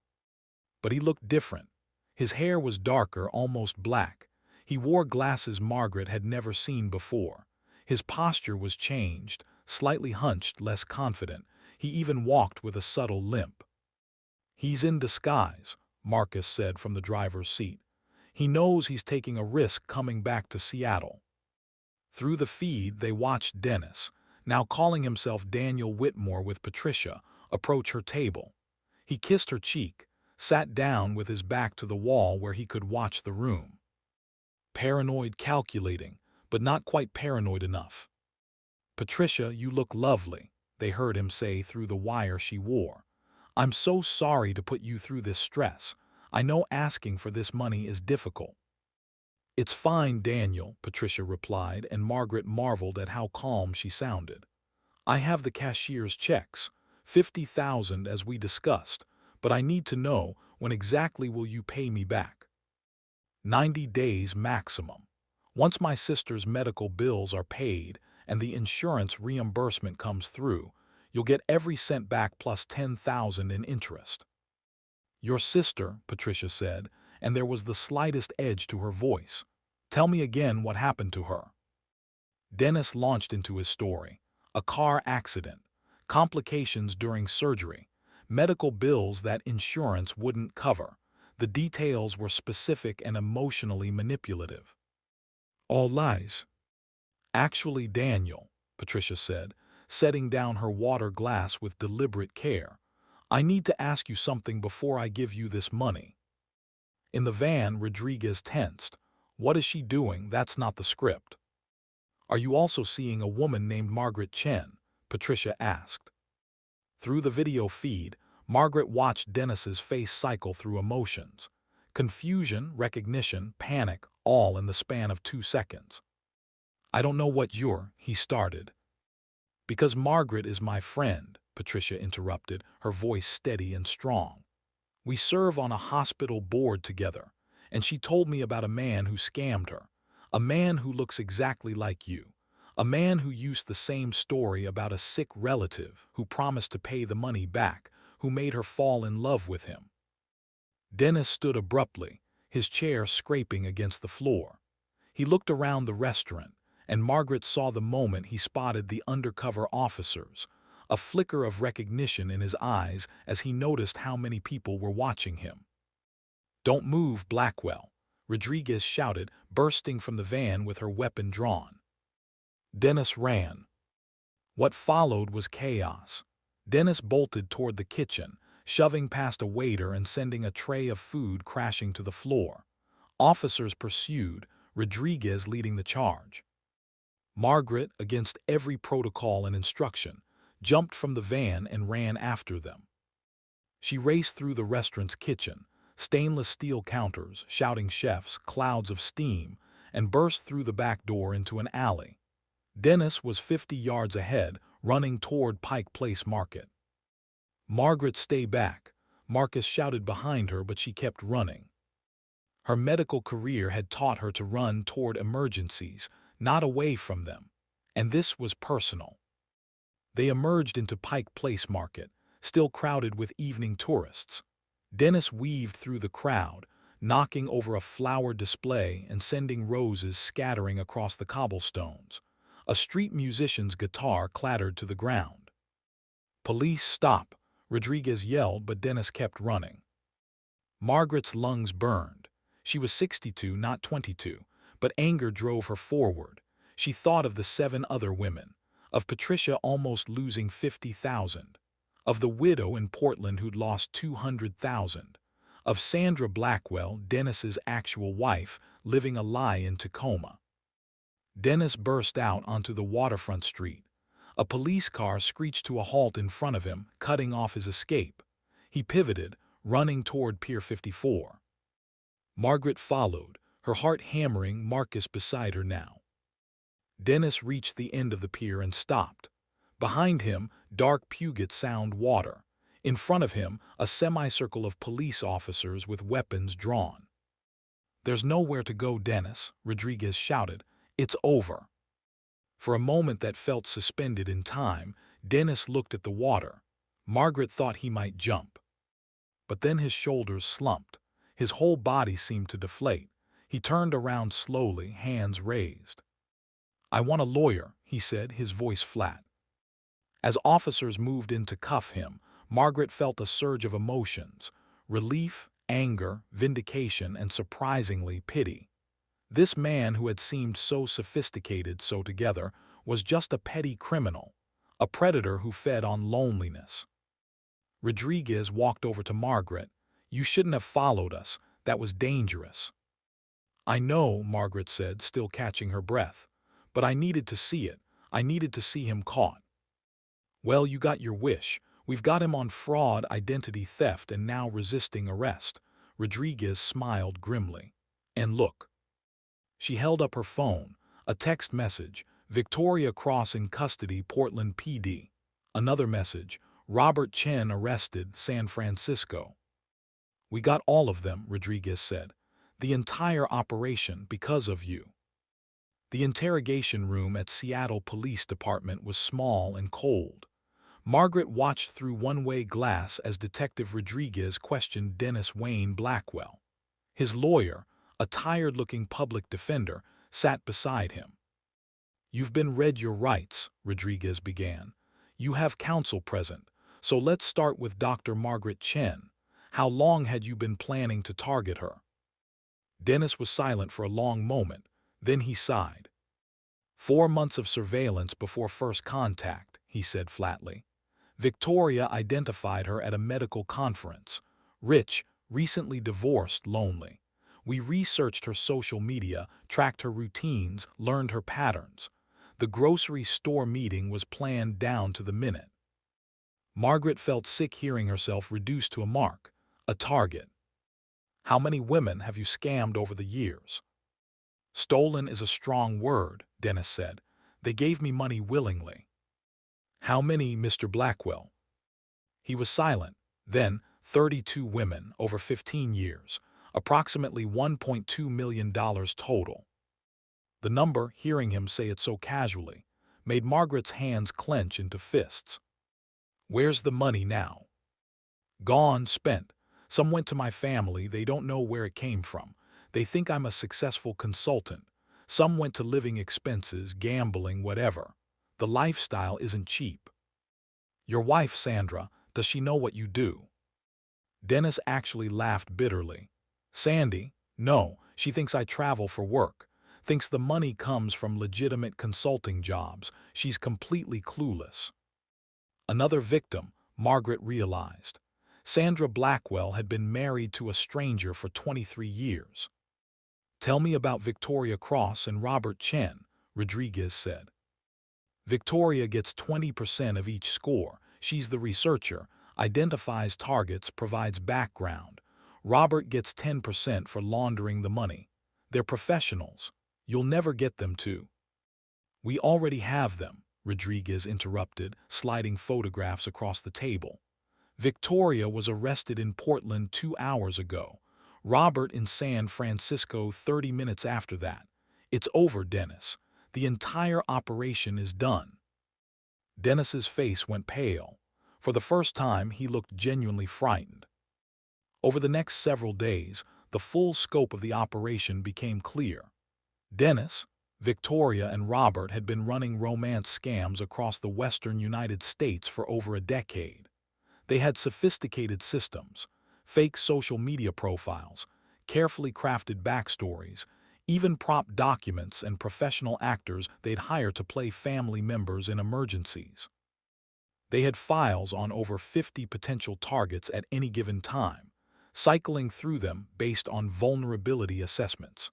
But he looked different. His hair was darker, almost black. He wore glasses Margaret had never seen before. His posture was changed, slightly hunched, less confident. He even walked with a subtle limp. He's in disguise, Marcus said from the driver's seat. He knows he's taking a risk coming back to Seattle. Through the feed, they watched Dennis, now calling himself Daniel Whitmore with Patricia, approach her table. He kissed her cheek, sat down with his back to the wall where he could watch the room. Paranoid, calculating, but not quite paranoid enough. Patricia, you look lovely, they heard him say through the wire she wore. I'm so sorry to put you through this stress. I know asking for this money is difficult. It's fine, Daniel, Patricia replied, and Margaret marveled at how calm she sounded. I have the cashier's checks, 50,000 as we discussed, but I need to know, when exactly will you pay me back? 90 days maximum. Once my sister's medical bills are paid and the insurance reimbursement comes through, you'll get every cent back plus 10,000 in interest. Your sister, Patricia said, and there was the slightest edge to her voice. Tell me again what happened to her. Dennis launched into his story. A car accident, complications during surgery, medical bills that insurance wouldn't cover. The details were specific and emotionally manipulative. All lies. Actually, Daniel, Patricia said, setting down her water glass with deliberate care, I need to ask you something before I give you this money. In the van, Rodriguez tensed. What is she doing? That's not the script. Are you also seeing a woman named Margaret Chen? Patricia asked. Through the video feed, Margaret watched Dennis's face cycle through emotions. Confusion, recognition, panic, all in the span of 2 seconds. I don't know what he started. Because Margaret is my friend, Patricia interrupted, her voice steady and strong. We serve on a hospital board together, and she told me about a man who scammed her. A man who looks exactly like you. A man who used the same story about a sick relative who promised to pay the money back, who made her fall in love with him. Dennis stood abruptly, his chair scraping against the floor. He looked around the restaurant, and Margaret saw the moment he spotted the undercover officers, a flicker of recognition in his eyes as he noticed how many people were watching him. "Don't move, Blackwell," Rodriguez shouted, bursting from the van with her weapon drawn. Dennis ran. What followed was chaos. Dennis bolted toward the kitchen, shoving past a waiter and sending a tray of food crashing to the floor. Officers pursued, Rodriguez leading the charge. Margaret, against every protocol and instruction, jumped from the van and ran after them. She raced through the restaurant's kitchen, stainless steel counters, shouting chefs, clouds of steam, and burst through the back door into an alley. Dennis was 50 yards ahead, running toward Pike Place Market. "Margaret, stay back," Marcus shouted behind her, but she kept running. Her medical career had taught her to run toward emergencies, not away from them. And this was personal. They emerged into Pike Place Market, still crowded with evening tourists. Dennis weaved through the crowd, knocking over a flower display and sending roses scattering across the cobblestones. A street musician's guitar clattered to the ground. "Police, stop!" Rodriguez yelled, but Dennis kept running. Margaret's lungs burned. She was 62, not 22, but anger drove her forward. She thought of the 7 other women, of Patricia almost losing 50,000, of the widow in Portland who'd lost 200,000, of Sandra Blackwell, Dennis's actual wife, living a lie in Tacoma. Dennis burst out onto the waterfront street. A police car screeched to a halt in front of him, cutting off his escape. He pivoted, running toward Pier 54. Margaret followed, her heart hammering, Marcus beside her now. Dennis reached the end of the pier and stopped. Behind him, dark Puget Sound water. In front of him, a semicircle of police officers with weapons drawn. "There's nowhere to go, Dennis," Rodriguez shouted. "It's over." For a moment that felt suspended in time, Dennis looked at the water. Margaret thought he might jump. But then his shoulders slumped. His whole body seemed to deflate. He turned around slowly, hands raised. "I want a lawyer," he said, his voice flat. As officers moved in to cuff him, Margaret felt a surge of emotions: relief, anger, vindication, and surprisingly, pity. This man who had seemed so sophisticated, so together, was just a petty criminal, a predator who fed on loneliness. Rodriguez walked over to Margaret. "You shouldn't have followed us. That was dangerous." "I know," Margaret said, still catching her breath. "But I needed to see it. I needed to see him caught." "Well, you got your wish. We've got him on fraud, identity theft, and now resisting arrest." Rodriguez smiled grimly. "And look." She held up her phone. A text message: "Victoria Cross in custody, Portland PD." Another message: "Robert Chen arrested, San Francisco." "We got all of them," Rodriguez said. "The entire operation because of you." The interrogation room at Seattle Police Department was small and cold. Margaret watched through one-way glass as Detective Rodriguez questioned Dennis Wayne Blackwell. His lawyer, a tired-looking public defender, sat beside him. "You've been read your rights," Rodriguez began. "You have counsel present, so let's start with Dr. Margaret Chen. How long had you been planning to target her?" Dennis was silent for a long moment, then he sighed. 4 months of surveillance before first contact," he said flatly. "Victoria identified her at a medical conference. Rich, recently divorced, lonely. We researched her social media, tracked her routines, learned her patterns. The grocery store meeting was planned down to the minute." Margaret felt sick hearing herself reduced to a mark, a target. "How many women have you scammed over the years?" "Stolen is a strong word," Dennis said. "They gave me money willingly." "How many, Mr. Blackwell?" He was silent. Then, 32 women over 15 years, approximately $1.2 million total. The number, hearing him say it so casually, made Margaret's hands clench into fists. "Where's the money now?" "Gone, spent. Some went to my family, they don't know where it came from. They think I'm a successful consultant. Some went to living expenses, gambling, whatever. The lifestyle isn't cheap." "Your wife, Sandra, does she know what you do?" Dennis actually laughed bitterly. "Sandy? No, she thinks I travel for work. Thinks the money comes from legitimate consulting jobs. She's completely clueless." Another victim, Margaret realized. Sandra Blackwell had been married to a stranger for 23 years. "Tell me about Victoria Cross and Robert Chen," Rodriguez said. "Victoria gets 20% of each score. She's the researcher, identifies targets, provides background. Robert gets 10% for laundering the money. They're professionals. You'll never get them to." "We already have them," Rodriguez interrupted, sliding photographs across the table. "Victoria was arrested in Portland 2 hours ago. Robert in San Francisco 30 minutes after that. It's over, Dennis. The entire operation is done." Dennis's face went pale. For the first time, he looked genuinely frightened. Over the next several days, the full scope of the operation became clear. Dennis, Victoria, and Robert had been running romance scams across the western United States for over a decade. They had sophisticated systems, fake social media profiles, carefully crafted backstories, even prop documents and professional actors they'd hire to play family members in emergencies. They had files on over 50 potential targets at any given time, cycling through them based on vulnerability assessments.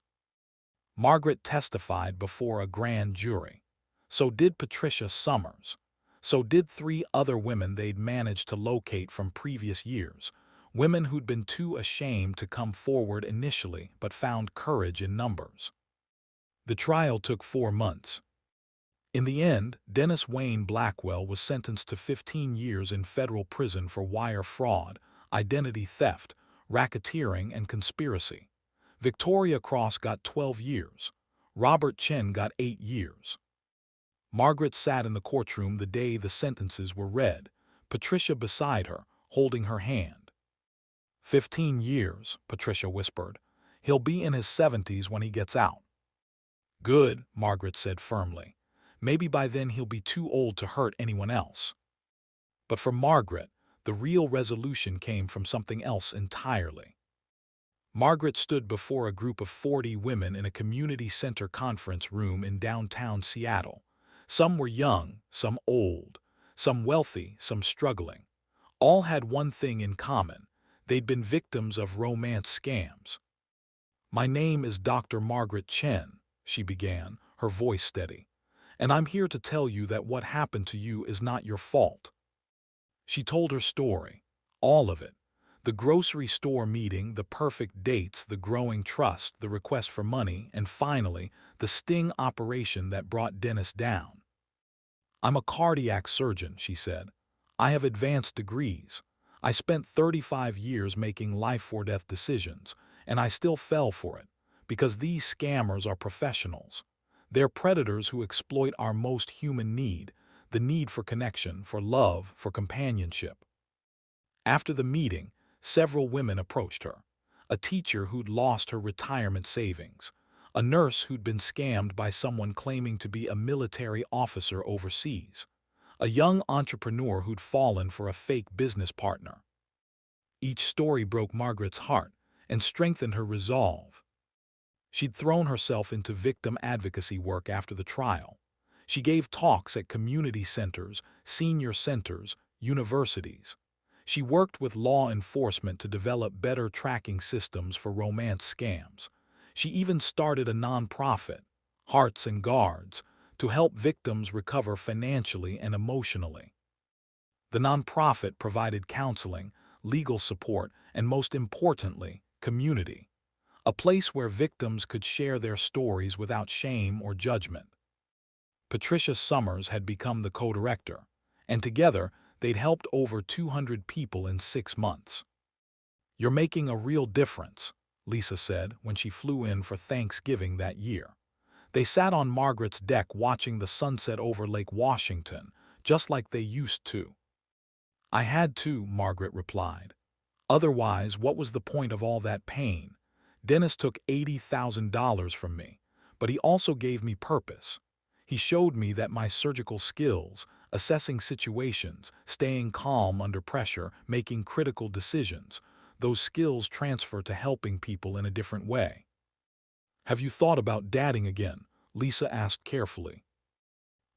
Margaret testified before a grand jury. So did Patricia Summers. So did 3 other women they'd managed to locate from previous years, women who'd been too ashamed to come forward initially but found courage in numbers. The trial took 4 months. In the end, Dennis Wayne Blackwell was sentenced to 15 years in federal prison for wire fraud, identity theft, racketeering, and conspiracy. Victoria Cross got 12 years. Robert Chen got 8 years. Margaret sat in the courtroom the day the sentences were read, Patricia beside her, holding her hand. 15 years, Patricia whispered. He'll be in his 70s when he gets out. Good, Margaret said firmly. Maybe by then he'll be too old to hurt anyone else. But for Margaret, the real resolution came from something else entirely. Margaret stood before a group of 40 women in a community center conference room in downtown Seattle. Some were young, some old, some wealthy, some struggling. All had one thing in common. They'd been victims of romance scams. "My name is Dr. Margaret Chen," she began, her voice steady. "And I'm here to tell you that what happened to you is not your fault." She told her story, all of it. The grocery store meeting, the perfect dates, the growing trust, the request for money, and finally, the sting operation that brought Dennis down. "I'm a cardiac surgeon," she said. "I have advanced degrees. I spent 35 years making life-or-death decisions, and I still fell for it, because these scammers are professionals. They're predators who exploit our most human need, the need for connection, for love, for companionship." After the meeting, several women approached her. A teacher who'd lost her retirement savings. A nurse who'd been scammed by someone claiming to be a military officer overseas. A young entrepreneur who'd fallen for a fake business partner. Each story broke Margaret's heart and strengthened her resolve. She'd thrown herself into victim advocacy work after the trial. She gave talks at community centers, senior centers, universities. She worked with law enforcement to develop better tracking systems for romance scams. She even started a nonprofit, Hearts and Guards, to help victims recover financially and emotionally. The nonprofit provided counseling, legal support, and most importantly, community. A place where victims could share their stories without shame or judgment. Patricia Summers had become the co-director, and together they'd helped over 200 people in 6 months. "You're making a real difference," Lisa said when she flew in for Thanksgiving that year. They sat on Margaret's deck watching the sunset over Lake Washington, just like they used to. I had to, Margaret replied. Otherwise, what was the point of all that pain? Dennis took $80,000 from me, but he also gave me purpose. He showed me that my surgical skills, assessing situations, staying calm under pressure, making critical decisions, those skills transfer to helping people in a different way. Have you thought about dating again? Lisa asked carefully.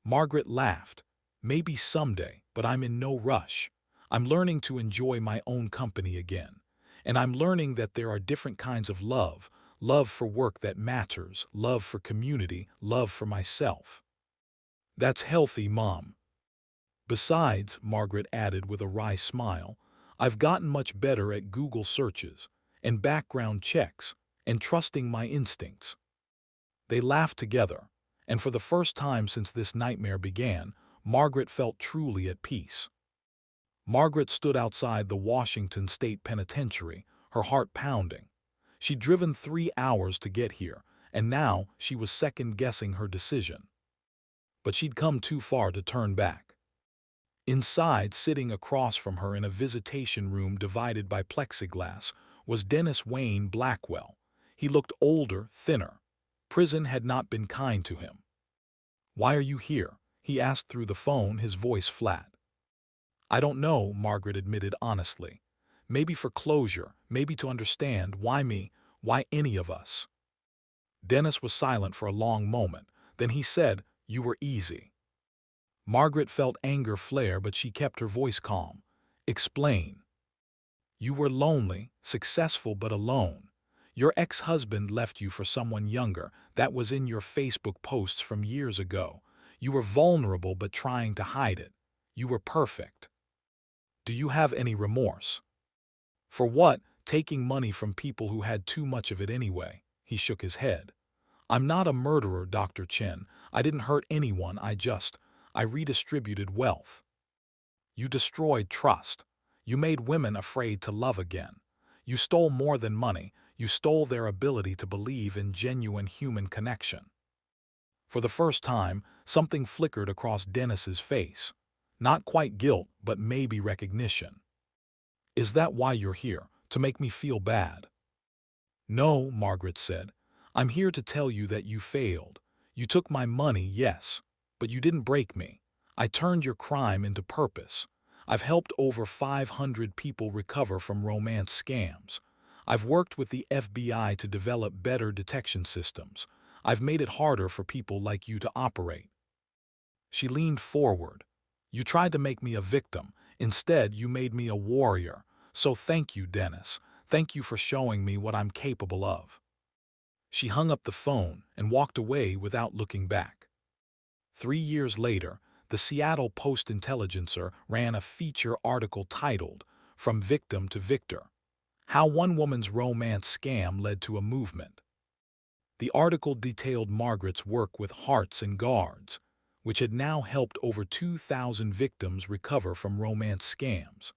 Margaret laughed. Maybe someday, but I'm in no rush. I'm learning to enjoy my own company again. And I'm learning that there are different kinds of love. Love for work that matters, love for community, love for myself. That's healthy, Mom. Besides, Margaret added with a wry smile, I've gotten much better at Google searches and background checks and trusting my instincts. They laughed together, and for the first time since this nightmare began, Margaret felt truly at peace. Margaret stood outside the Washington State Penitentiary, her heart pounding. She'd driven 3 hours to get here, and now she was second-guessing her decision. But she'd come too far to turn back. Inside, sitting across from her in a visitation room divided by plexiglass, was Dennis Wayne Blackwell. He looked older, thinner. Prison had not been kind to him. "Why are you here?" he asked through the phone, his voice flat. "I don't know," Margaret admitted honestly. "Maybe for closure, maybe to understand why me, why any of us." Dennis was silent for a long moment. Then he said, "You were easy." Margaret felt anger flare, but she kept her voice calm. "Explain." "You were lonely, successful but alone. Your ex-husband left you for someone younger. That was in your Facebook posts from years ago. You were vulnerable but trying to hide it. You were perfect. Do you have any remorse?" "For what? Taking money from people who had too much of it anyway." He shook his head. "I'm not a murderer, Dr. Chen. I didn't hurt anyone. I redistributed wealth." "You destroyed trust. You made women afraid to love again. You stole more than money. You stole their ability to believe in genuine human connection." For the first time, something flickered across Dennis's face. Not quite guilt, but maybe recognition. "Is that why you're here? To make me feel bad?" "No," Margaret said. "I'm here to tell you that you failed. You took my money, yes, but you didn't break me. I turned your crime into purpose. I've helped over 500 people recover from romance scams. I've worked with the FBI to develop better detection systems. I've made it harder for people like you to operate." She leaned forward. "You tried to make me a victim. Instead, you made me a warrior. So thank you, Dennis. Thank you for showing me what I'm capable of." She hung up the phone and walked away without looking back. 3 years later, the Seattle Post-Intelligencer ran a feature article titled, "From Victim to Victor: How One Woman's Romance Scam Led to a Movement." The article detailed Margaret's work with Hearts and Guards, which had now helped over 2,000 victims recover from romance scams.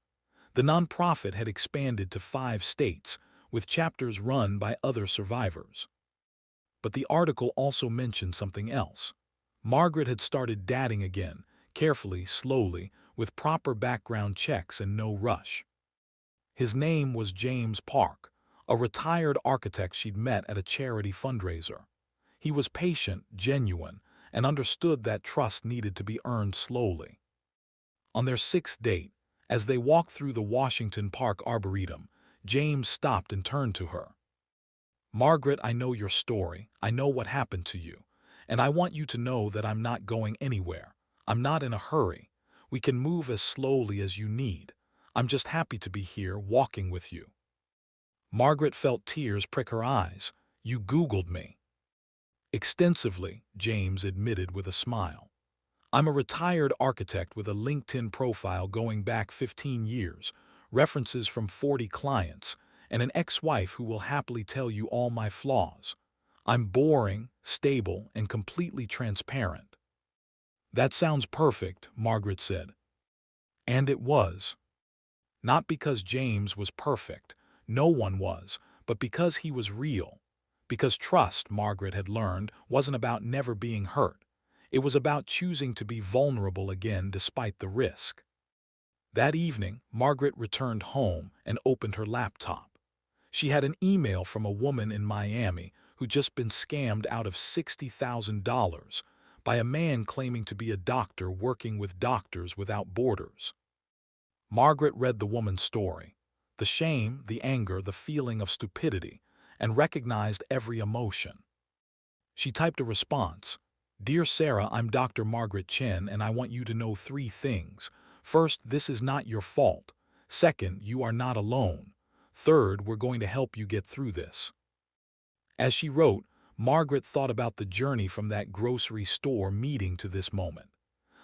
The nonprofit had expanded to 5 states, with chapters run by other survivors. But the article also mentioned something else. Margaret had started dating again, carefully, slowly, with proper background checks and no rush. His name was James Park, a retired architect she'd met at a charity fundraiser. He was patient, genuine, and understood that trust needed to be earned slowly. On their 6th date, as they walked through the Washington Park Arboretum, James stopped and turned to her. "Margaret, I know your story. I know what happened to you. And I want you to know that I'm not going anywhere. I'm not in a hurry. We can move as slowly as you need. I'm just happy to be here, walking with you." Margaret felt tears prick her eyes. "You Googled me." "Extensively," James admitted with a smile. "I'm a retired architect with a LinkedIn profile going back 15 years, references from 40 clients, and an ex-wife who will happily tell you all my flaws. I'm boring, stable, and completely transparent." "That sounds perfect," Margaret said. And it was. Not because James was perfect, no one was, but because he was real. Because trust, Margaret had learned, wasn't about never being hurt. It was about choosing to be vulnerable again despite the risk. That evening, Margaret returned home and opened her laptop. She had an email from a woman in Miami who'd just been scammed out of $60,000 by a man claiming to be a doctor working with Doctors Without Borders. Margaret read the woman's story, the shame, the anger, the feeling of stupidity, and recognized every emotion. She typed a response. "Dear Sarah, I'm Dr. Margaret Chen, and I want you to know 3 things. First, this is not your fault. Second, you are not alone. Third, we're going to help you get through this." As she wrote, Margaret thought about the journey from that grocery store meeting to this moment,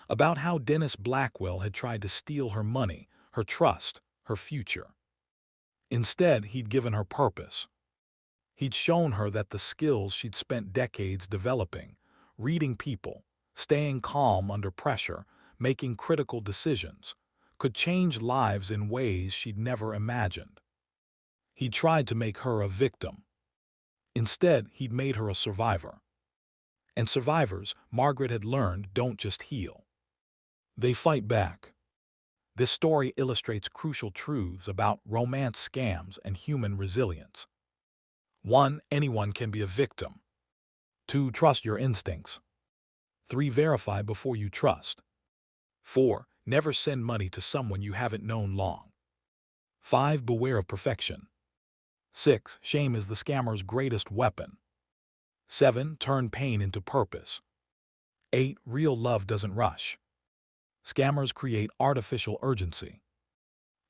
about how Dennis Blackwell had tried to steal her money, her trust, her future. Instead, he'd given her purpose. He'd shown her that the skills she'd spent decades developing, reading people, staying calm under pressure, making critical decisions, could change lives in ways she'd never imagined. He'd tried to make her a victim. Instead, he'd made her a survivor. And survivors, Margaret had learned, don't just heal. They fight back. This story illustrates crucial truths about romance scams and human resilience. 1. Anyone can be a victim. 2. Trust your instincts. 3. Verify before you trust. 4. Never send money to someone you haven't known long. 5. Beware of perfection. 6. Shame is the scammer's greatest weapon. 7. Turn pain into purpose. 8. Real love doesn't rush. Scammers create artificial urgency.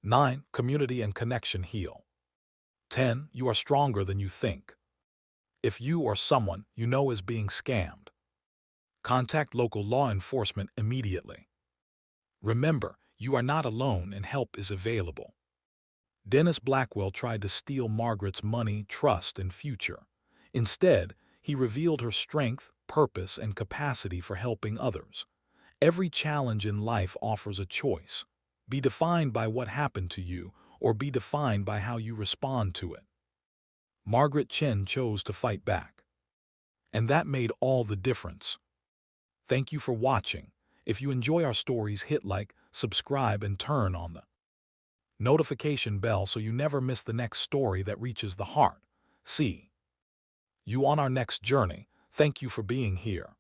9. Community and connection heal. 10. You are stronger than you think. If you or someone you know is being scammed, contact local law enforcement immediately. Remember, you are not alone and help is available. Dennis Blackwell tried to steal Margaret's money, trust, and future. Instead, he revealed her strength, purpose, and capacity for helping others. Every challenge in life offers a choice. Be defined by what happened to you, or be defined by how you respond to it. Margaret Chen chose to fight back. And that made all the difference. Thank you for watching. If you enjoy our stories, hit like, subscribe, and turn on the notification bell so you never miss the next story that reaches the heart. See you on our next journey. Thank you for being here.